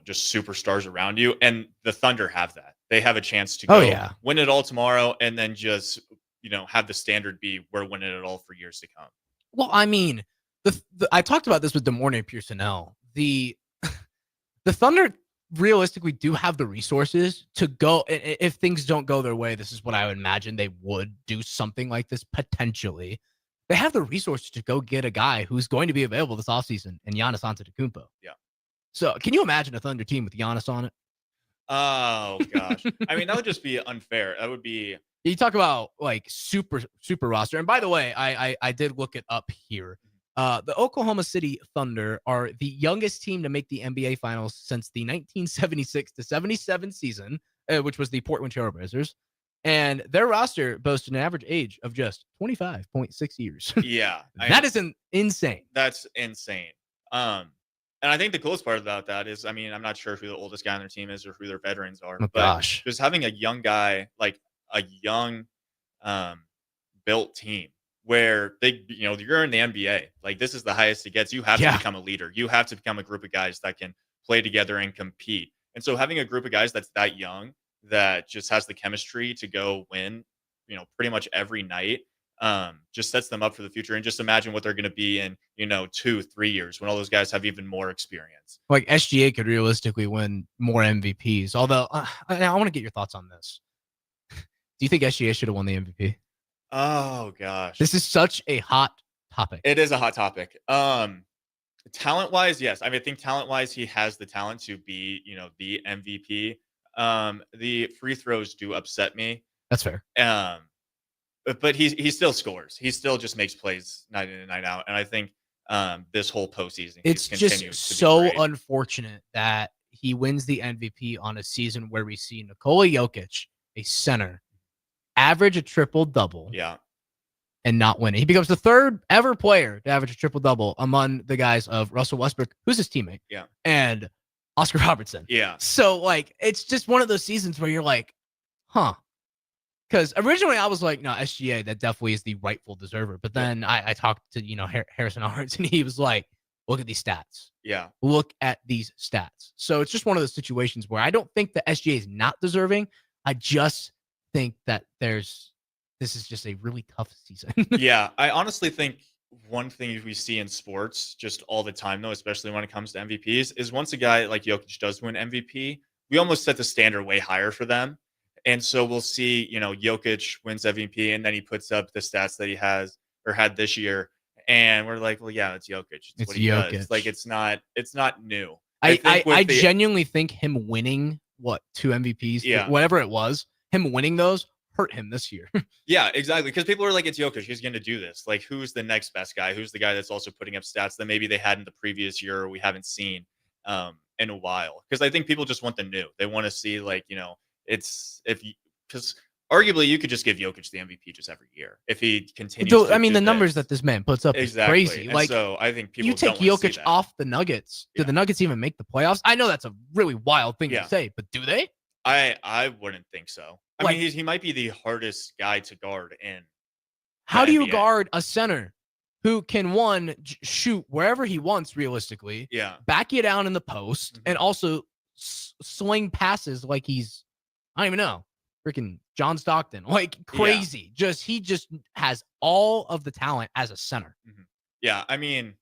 just superstars around you. And the Thunder have that. They have a chance to go win it all tomorrow and then just, have the standard be we're winning it all for years to come. Well, I mean, I talked about this with DeMornay Piersonell. The Thunder realistically do have the resources to go. If things don't go their way, this is what I would imagine they would do something like this potentially. They have the resources to go get a guy who's going to be available this offseason and Giannis Antetokounmpo. Yeah. So can you imagine a Thunder team with Giannis on it? Oh, gosh. I mean, that would just be unfair. That would be. You talk about like super roster. And by the way, I did look it up here. The Oklahoma City Thunder are the youngest team to make the NBA Finals since the 1976-77 season, which was the Portland Trailblazers. And their roster boasts an average age of just 25.6 years. Yeah. That is insane. That's insane. And I think the coolest part about that is, I mean, I'm not sure who the oldest guy on their team is or who their veterans are. Oh, but gosh. just having a young guy, like a young built team where you're in the NBA. Like, this is the highest it gets. You have to become a leader. You have to become a group of guys that can play together and compete. And so having a group of guys that's that young, that just has the chemistry to go win, pretty much every night, just sets them up for the future. And just imagine what they're going to be in, 2-3 years when all those guys have even more experience. Like SGA could realistically win more MVPs. Although I want to get your thoughts on this. Do you think SGA should have won the MVP? Oh gosh, this is such a hot topic. It is a hot topic. Talent wise, yes. I mean, I think talent wise, he has the talent to be, the MVP. The free throws do upset me. That's fair. But he still scores. He still just makes plays night in and night out. And I think this whole postseason, it's just so unfortunate that he wins the MVP on a season where we see Nikola Jokic, a center, average a triple-double. Yeah. And not winning. He becomes the third ever player to average a triple-double among the guys of Russell Westbrook, who's his teammate. Yeah. And Oscar Robertson. Yeah. So, like, it's just one of those seasons where you're like, huh. Because originally I was like, no, SGA, that definitely is the rightful deserver. But then I talked to, Harrison Arns, and he was like, look at these stats. Yeah. Look at these stats. So it's just one of those situations where I don't think that SGA is not deserving. I just think that this is just a really tough season. Yeah. I honestly think one thing we see in sports just all the time, though, especially when it comes to MVPs, is once a guy like Jokic does win MVP, we almost set the standard way higher for them. And so we'll see, Jokic wins MVP and then he puts up the stats that he has or had this year. And we're like, well, yeah, it's Jokic. It's what he Jokic. does. Like, it's not new. I genuinely think him winning, 2 MVPs, whatever it was, him winning those hurt him this year. Yeah, exactly. Because people are like, it's Jokic. He's going to do this. Like, who's the next best guy? Who's the guy that's also putting up stats that maybe they had in the previous year or we haven't seen in a while? Because I think people just want the new. They want to see, like, because arguably you could just give Jokic the MVP just every year if he continues. The numbers that this man puts up is crazy. And like, so I think people you take Jokic off the Nuggets. Do the Nuggets even make the playoffs? I know that's a really wild thing to say, but do they? I wouldn't think so. I mean, he might be the hardest guy to guard in. How do you guard a center who can shoot wherever he wants realistically? Yeah. Back you down in the post and also sling passes like he's, I don't even know, freaking John Stockton, like crazy. He just has all of the talent as a center. Yeah, I mean,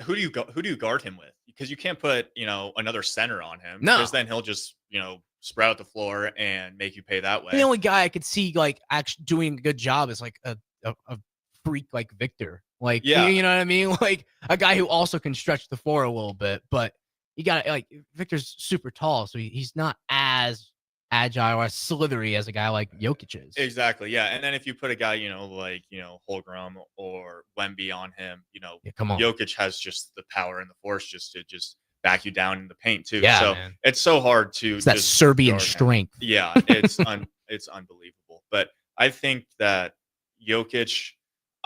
who do you guard him with? Because you can't put another center on him. No, because then he'll just spread out the floor and make you pay that way. The only guy I could see like actually doing a good job is like a freak like Victor. Like, Yeah. you know what I mean? Like a guy who also can stretch the floor a little bit, but you got like Victor's super tall, so he's not as agile or as slithery as a guy like Jokic is. Exactly. Yeah. And then if you put a guy, like, Holmgren or Wemby on him, come on. Jokic has just the power and the force just to back you down in the paint too. Yeah, so man. it's so hard to It's that just Serbian guard him. strength. Yeah. It's it's unbelievable. But I think that Jokic,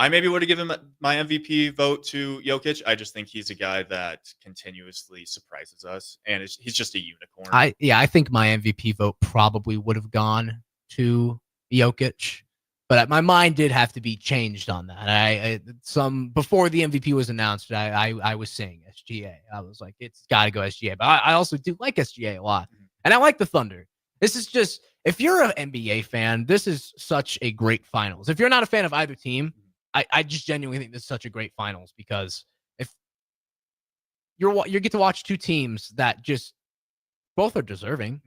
I maybe would have given my MVP vote to Jokic. I just think he's a guy that continuously surprises us, and he's just a unicorn. I think my MVP vote probably would have gone to Jokic, but my mind did have to be changed on that. Before the MVP was announced, I was saying SGA. I was like, it's got to go SGA, but I also do like SGA a lot, and I like the Thunder. This is just, if you're an NBA fan, this is such a great finals. If you're not a fan of either team, I just genuinely think this is such a great finals, because if you get to watch two teams that just both are deserving,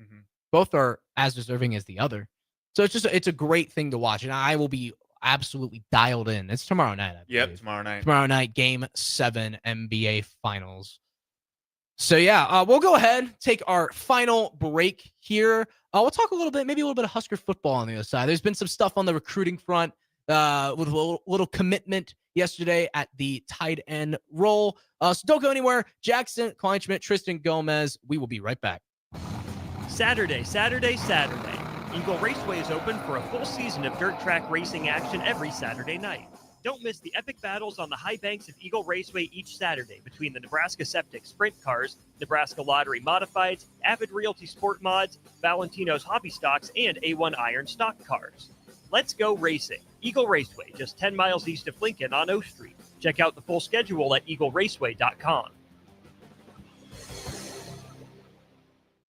both are as deserving as the other. So it's a great thing to watch, and I will be absolutely dialed in. It's tomorrow night. Yep, tomorrow night. Tomorrow night, Game 7 NBA Finals. So yeah, we'll go ahead, take our final break here. We'll talk maybe a little bit of Husker football on the other side. There's been some stuff on the recruiting front. With a little commitment yesterday at the tight end role. So don't go anywhere. Jackson, Kleinschmidt, Tristan Gomes. We will be right back. Saturday. Eagle Raceway is open for a full season of dirt track racing action every Saturday night. Don't miss the epic battles on the high banks of Eagle Raceway each Saturday between the Nebraska Septic Sprint Cars, Nebraska Lottery Modifieds, Avid Realty Sport Mods, Valentino's Hobby Stocks, and A1 Iron Stock Cars. Let's go racing. Eagle Raceway, just 10 miles east of Lincoln on O Street. Check out the full schedule at eagleraceway.com.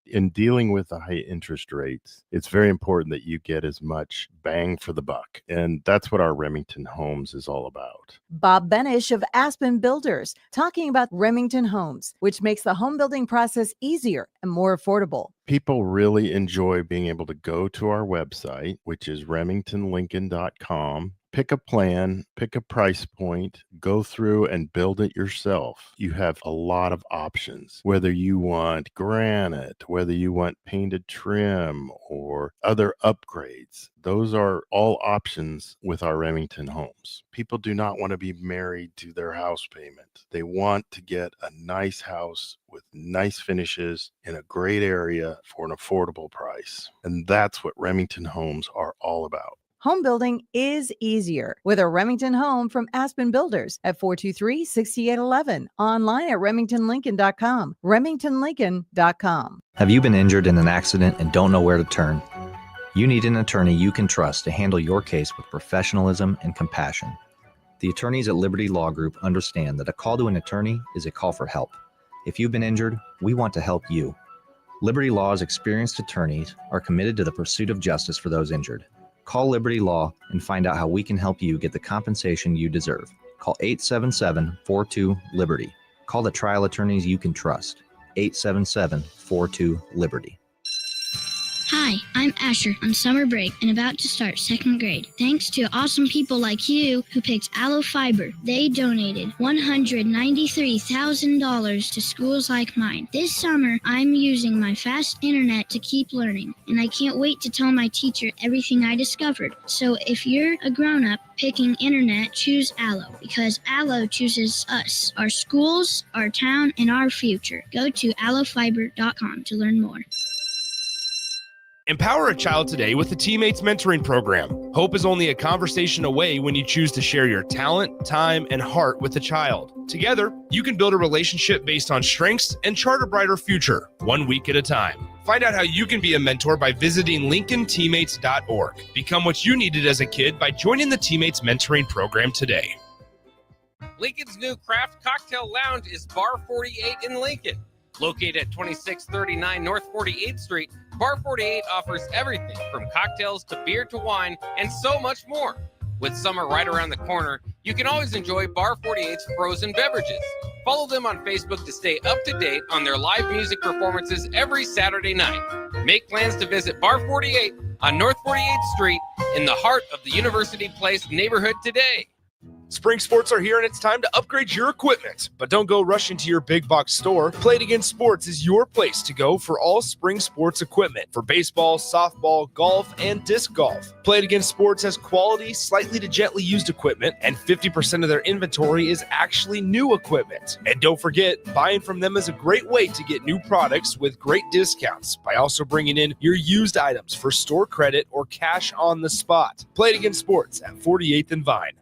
In dealing with the high interest rates, it's very important that you get as much bang for the buck. And that's what our Remington Homes is all about. Bob Benish of Aspen Builders, talking about Remington Homes, which makes the home building process easier and more affordable. People really enjoy being able to go to our website, which is remingtonlincoln.com, pick a plan, pick a price point, go through and build it yourself. You have a lot of options, whether you want granite, whether you want painted trim or other upgrades. Those are all options with our Remington Homes. People do not want to be married to their house payment. They want to get a nice house with nice finishes in a great area for an affordable price. And that's what Remington Homes are all about. Home building is easier with a Remington home from Aspen Builders at 423-6811. Online at remingtonlincoln.com. remingtonlincoln.com. Have you been injured in an accident and don't know where to turn? You need an attorney you can trust to handle your case with professionalism and compassion. The attorneys at Liberty Law Group understand that a call to an attorney is a call for help. If you've been injured, we want to help you. Liberty Law's experienced attorneys are committed to the pursuit of justice for those injured. Call Liberty Law and find out how we can help you get the compensation you deserve. Call 877-42-LIBERTY. Call the trial attorneys you can trust. 877-42-LIBERTY. Hi, I'm Asher on summer break and about to start second grade. Thanks to awesome people like you who picked Aloe Fiber. They donated $193,000 to schools like mine. This summer, I'm using my fast internet to keep learning, and I can't wait to tell my teacher everything I discovered. So if you're a grown-up picking internet, choose Aloe, because Aloe chooses us, our schools, our town, and our future. Go to aloefiber.com to learn more. Empower a child today with the Teammates Mentoring Program. Hope is only a conversation away when you choose to share your talent, time, and heart with the child. Together, you can build a relationship based on strengths and chart a brighter future, 1 week at a time. Find out how you can be a mentor by visiting LincolnTeammates.org. Become what you needed as a kid by joining the Teammates Mentoring Program today. Lincoln's new craft cocktail lounge is Bar 48 in Lincoln. Located at 2639 North 48th Street, Bar 48 offers everything from cocktails to beer to wine and so much more. With summer right around the corner, you can always enjoy Bar 48's frozen beverages. Follow them on Facebook to stay up to date on their live music performances every Saturday night. Make plans to visit Bar 48 on North 48th Street in the heart of the University Place neighborhood today. Spring sports are here and it's time to upgrade your equipment. But don't go rushing to your big box store. Play It Again Sports is your place to go for all spring sports equipment for baseball, softball, golf, and disc golf. Play It Again Sports has quality, slightly to gently used equipment, and 50% of their inventory is actually new equipment. And don't forget, buying from them is a great way to get new products with great discounts by also bringing in your used items for store credit or cash on the spot. Play It Again Sports at 48th and Vine.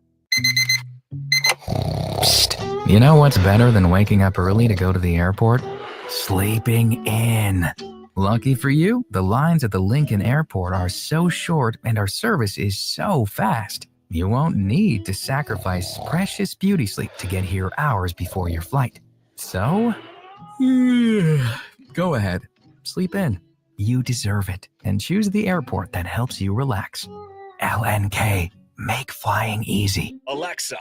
Psst. You know what's better than waking up early to go to the airport? Sleeping in. Lucky for you, the lines at the Lincoln Airport are so short and our service is so fast. You won't need to sacrifice precious beauty sleep to get here hours before your flight. So, go ahead, sleep in. You deserve it, and choose the airport that helps you relax. LNK, make flying easy. Alexa,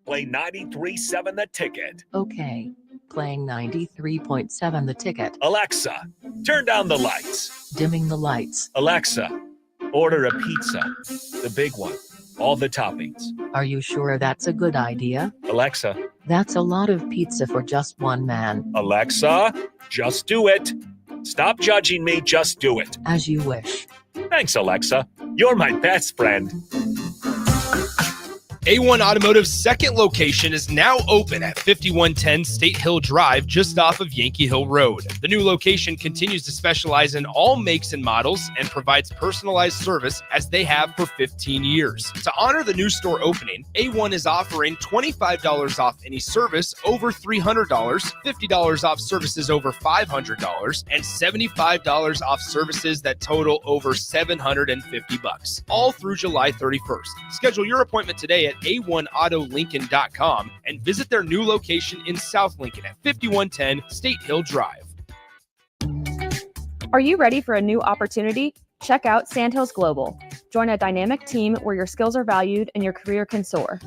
play 93.7 The Ticket. Okay, playing 93.7 The Ticket. Alexa, turn down the lights. Dimming the lights. Alexa, order a pizza. The big one. All the toppings. Are you sure that's a good idea? Alexa. That's a lot of pizza for just one man. Alexa, just do it. Stop judging me, just do it. As you wish. Thanks, Alexa. You're my best friend. A1 Automotive's second location is now open at 5110 State Hill Drive, just off of Yankee Hill Road. The new location continues to specialize in all makes and models and provides personalized service as they have for 15 years. To honor the new store opening, A1 is offering $25 off any service over $300, $50 off services over $500, and $75 off services that total over $750, all through July 31st. Schedule your appointment today at a1autolincoln.com and visit their new location in South Lincoln at 5110 State Hill Drive. Are you ready for a new opportunity? Check out Sandhills Global. Join a dynamic team where your skills are valued and your career can soar.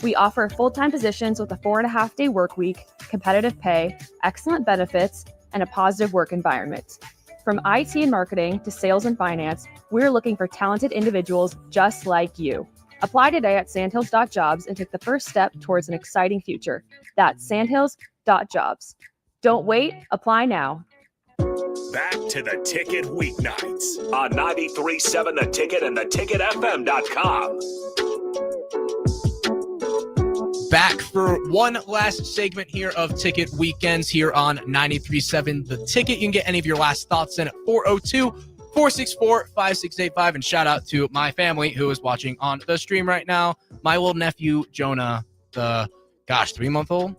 We offer full-time positions with a 4.5-day work week, competitive pay, excellent benefits, and a positive work environment. From IT and marketing to sales and finance, we're looking for talented individuals just like you. Apply today at sandhills.jobs and take the first step towards an exciting future. That's sandhills.jobs. Don't wait, apply now. Back to The Ticket weeknights on 93.7 The Ticket and theticketfm.com. Back for one last segment here of Ticket Weekends here on 93.7 The Ticket. You can get any of your last thoughts in at 402-464-5685. And shout out to my family who is watching on the stream right now. My little nephew, Jonah, the, 3-month-old.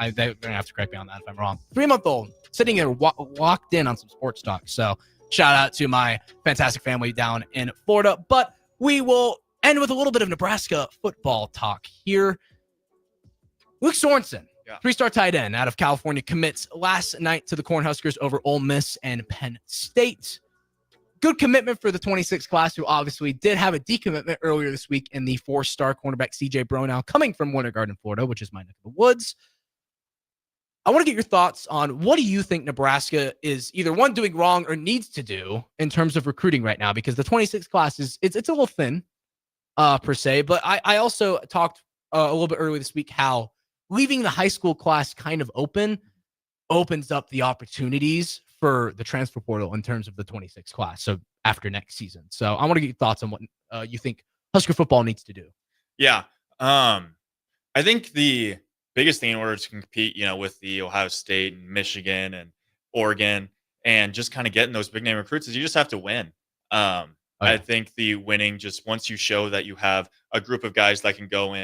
They're going to have to correct me on that if I'm wrong. 3-month-old, sitting there locked in on some sports talk. So shout out to my fantastic family down in Florida. But we will end with a little bit of Nebraska football talk here. Luke Sorensen, 3-star tight end out of California, commits last night to the Cornhuskers over Ole Miss and Penn State. Good commitment for the 26 class, who obviously did have a decommitment earlier this week in the 4-star cornerback C.J. Bronow, coming from Winter Garden, Florida, which is my neck of the woods. I want to get your thoughts on what do you think Nebraska is either one doing wrong or needs to do in terms of recruiting right now, because the 26 class is it's a little thin per se. But I also talked a little bit earlier this week how leaving the high school class kind of opens up the opportunities for the transfer portal in terms of the 26 class. So after next season. So I want to get your thoughts on what you think Husker football needs to do. Yeah. I think the biggest thing in order to compete, with the Ohio State and Michigan and Oregon and just kind of getting those big name recruits is you just have to win. I think the winning, just once you show that you have a group of guys that can go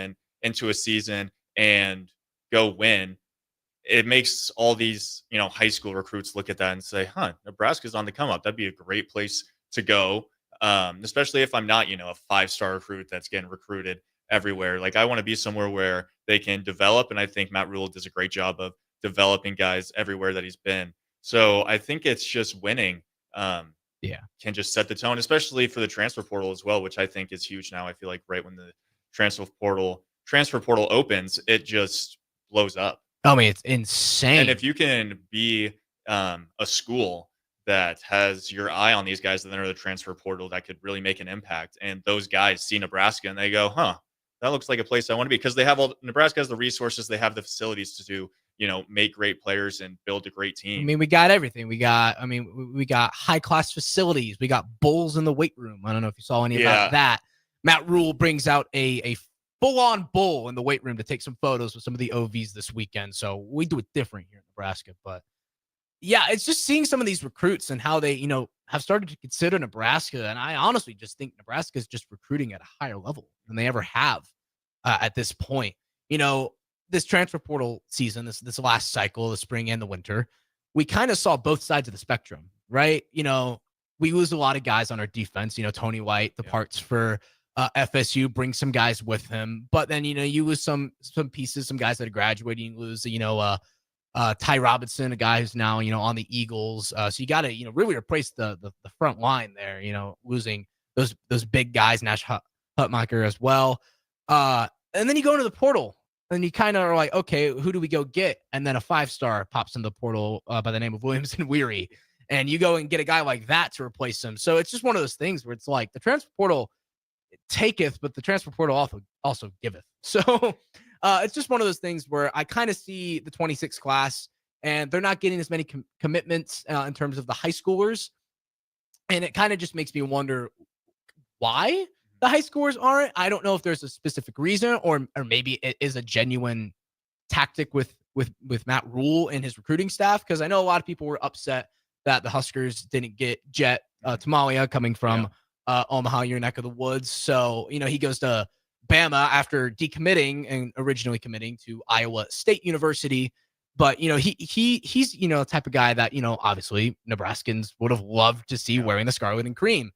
into a season and go win, it makes all these, high school recruits look at that and say, Nebraska's on the come up. That'd be a great place to go. Especially if I'm not, a 5-star recruit that's getting recruited everywhere. Like, I want to be somewhere where they can develop. And I think Matt Rule does a great job of developing guys everywhere that he's been. So I think it's just winning. Can just set the tone, especially for the transfer portal as well, which I think is huge now. I feel like right when the transfer portal opens, it just blows up. I mean, it's insane. And if you can be a school that has your eye on these guys that enter the transfer portal that could really make an impact. And those guys see Nebraska and they go, huh, that looks like a place I want to be, because they have Nebraska has the resources, they have the facilities to do, make great players and build a great I team. mean, we got everything. We got high class facilities. We got bowls in the weight room. I don't know if you saw any about that. Matt Rule brings out a full on bowl in the weight room to take some photos with some of the OVs this weekend. So we do it different here in Nebraska. But yeah, it's just seeing some of these recruits and how they, have started to consider Nebraska. And I honestly just think Nebraska is just recruiting at a higher level than they ever have at this point. This transfer portal season, this last cycle, the spring and the winter, we kind of saw both sides of the spectrum, right? We lose a lot of guys on our defense. Tony White departs for FSU, bring some guys with him, but then you lose some pieces, some guys that are graduating. You lose Ty Robinson, a guy who's now on the Eagles. So you got to really replace the front line there. Losing those big guys, Nash Hutmacher as well. And then you go into the portal. And you kind of are like, okay, who do we go get? And then a 5-star pops in the portal by the name of Williamson Weary. And you go and get a guy like that to replace him. So it's just one of those things where it's like the transfer portal taketh, but the transfer portal also giveth. So it's just one of those things where I kind of see the 26 class, and they're not getting as many commitments in terms of the high schoolers. And it kind of just makes me wonder why the high schoolers aren't. I don't know if there's a specific reason, or maybe it is a genuine tactic with Matt Rule and his recruiting staff. Because I know a lot of people were upset that the Huskers didn't get Jet Tamalia coming from Omaha, your neck of the woods. So he goes to Bama after decommitting and originally committing to Iowa State University. But he's the type of guy that obviously Nebraskans would have loved to see wearing the scarlet and cream.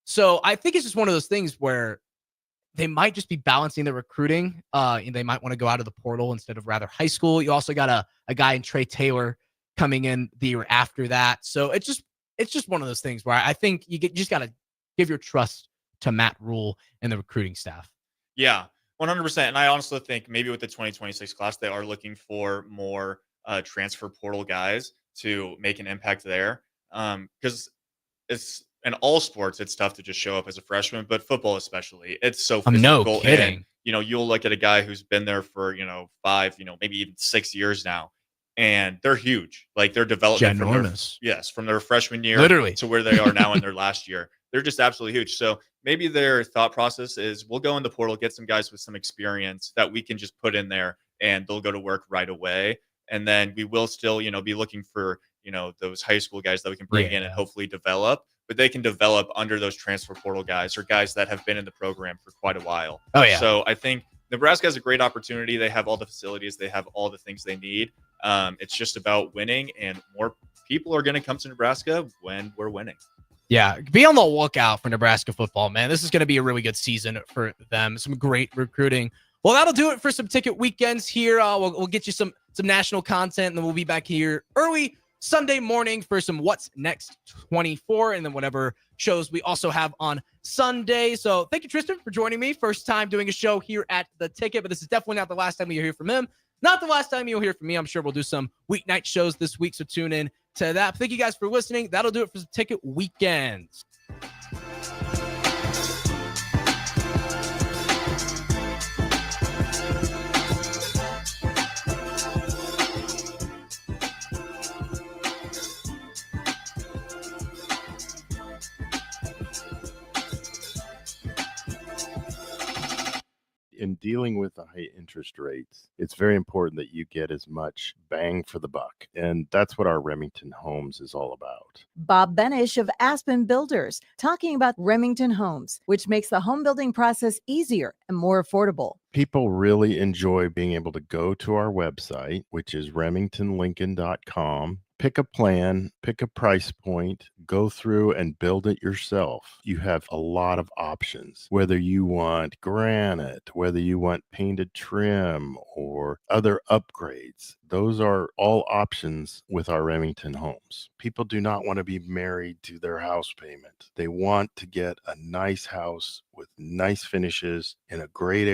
So I think it's just one of those things where they might just be balancing their recruiting. And they might want to go out of the portal instead of rather high school. You also got a guy in Trey Taylor coming in the year after that. So it's just one of those things where I think you just got to give your trust to Matt Rule and the recruiting staff. Yeah, 100%. And I honestly think maybe with the 2026 class, they are looking for more transfer portal guys to make an impact there. Because it's in all sports, it's tough to just show up as a freshman, but football especially, it's so physical. No kidding. And, you'll look at a guy who's been there for, 5, maybe even 6 years now, and they're huge. Like their development from their freshman year literally to where they are now in their last year. They're just absolutely huge. So maybe their thought process is we'll go in the portal, get some guys with some experience that we can just put in there and they'll go to work right away. And then we will still, be looking for, those high school guys that we can bring in and hopefully develop, but they can develop under those transfer portal guys or guys that have been in the program for quite a while. Oh, yeah. So I think Nebraska has a great opportunity. They have all the facilities. They have all the things they need. It's just about winning, and more people are going to come to Nebraska when we're winning. Yeah, be on the lookout for Nebraska football, man. This is going to be a really good season for them. Some great recruiting. Well, that'll do it for some ticket weekends here. We'll get you some national content, and then we'll be back here early Sunday morning for some What's Next 24, and then whatever shows we also have on Sunday. So thank you, Tristan, for joining me. First time doing a show here at The Ticket, but this is definitely not the last time you'll hear from him. Not the last time you'll hear from me. I'm sure we'll do some weeknight shows this week, so tune in to that. Thank you guys for listening. That'll do it for the Ticket Weekends. In dealing with the high interest rates, it's very important that you get as much bang for the buck. And that's what our Remington Homes is all about. Bob Benish of Aspen Builders, talking about Remington Homes, which makes the home building process easier and more affordable. People really enjoy being able to go to our website, which is remingtonlincoln.com, pick a plan, pick a price point, go through and build it yourself. You have a lot of options, whether you want granite, whether you want painted trim or other upgrades. Those are all options with our Remington Homes. People do not want to be married to their house payment. They want to get a nice house with nice finishes in a great area.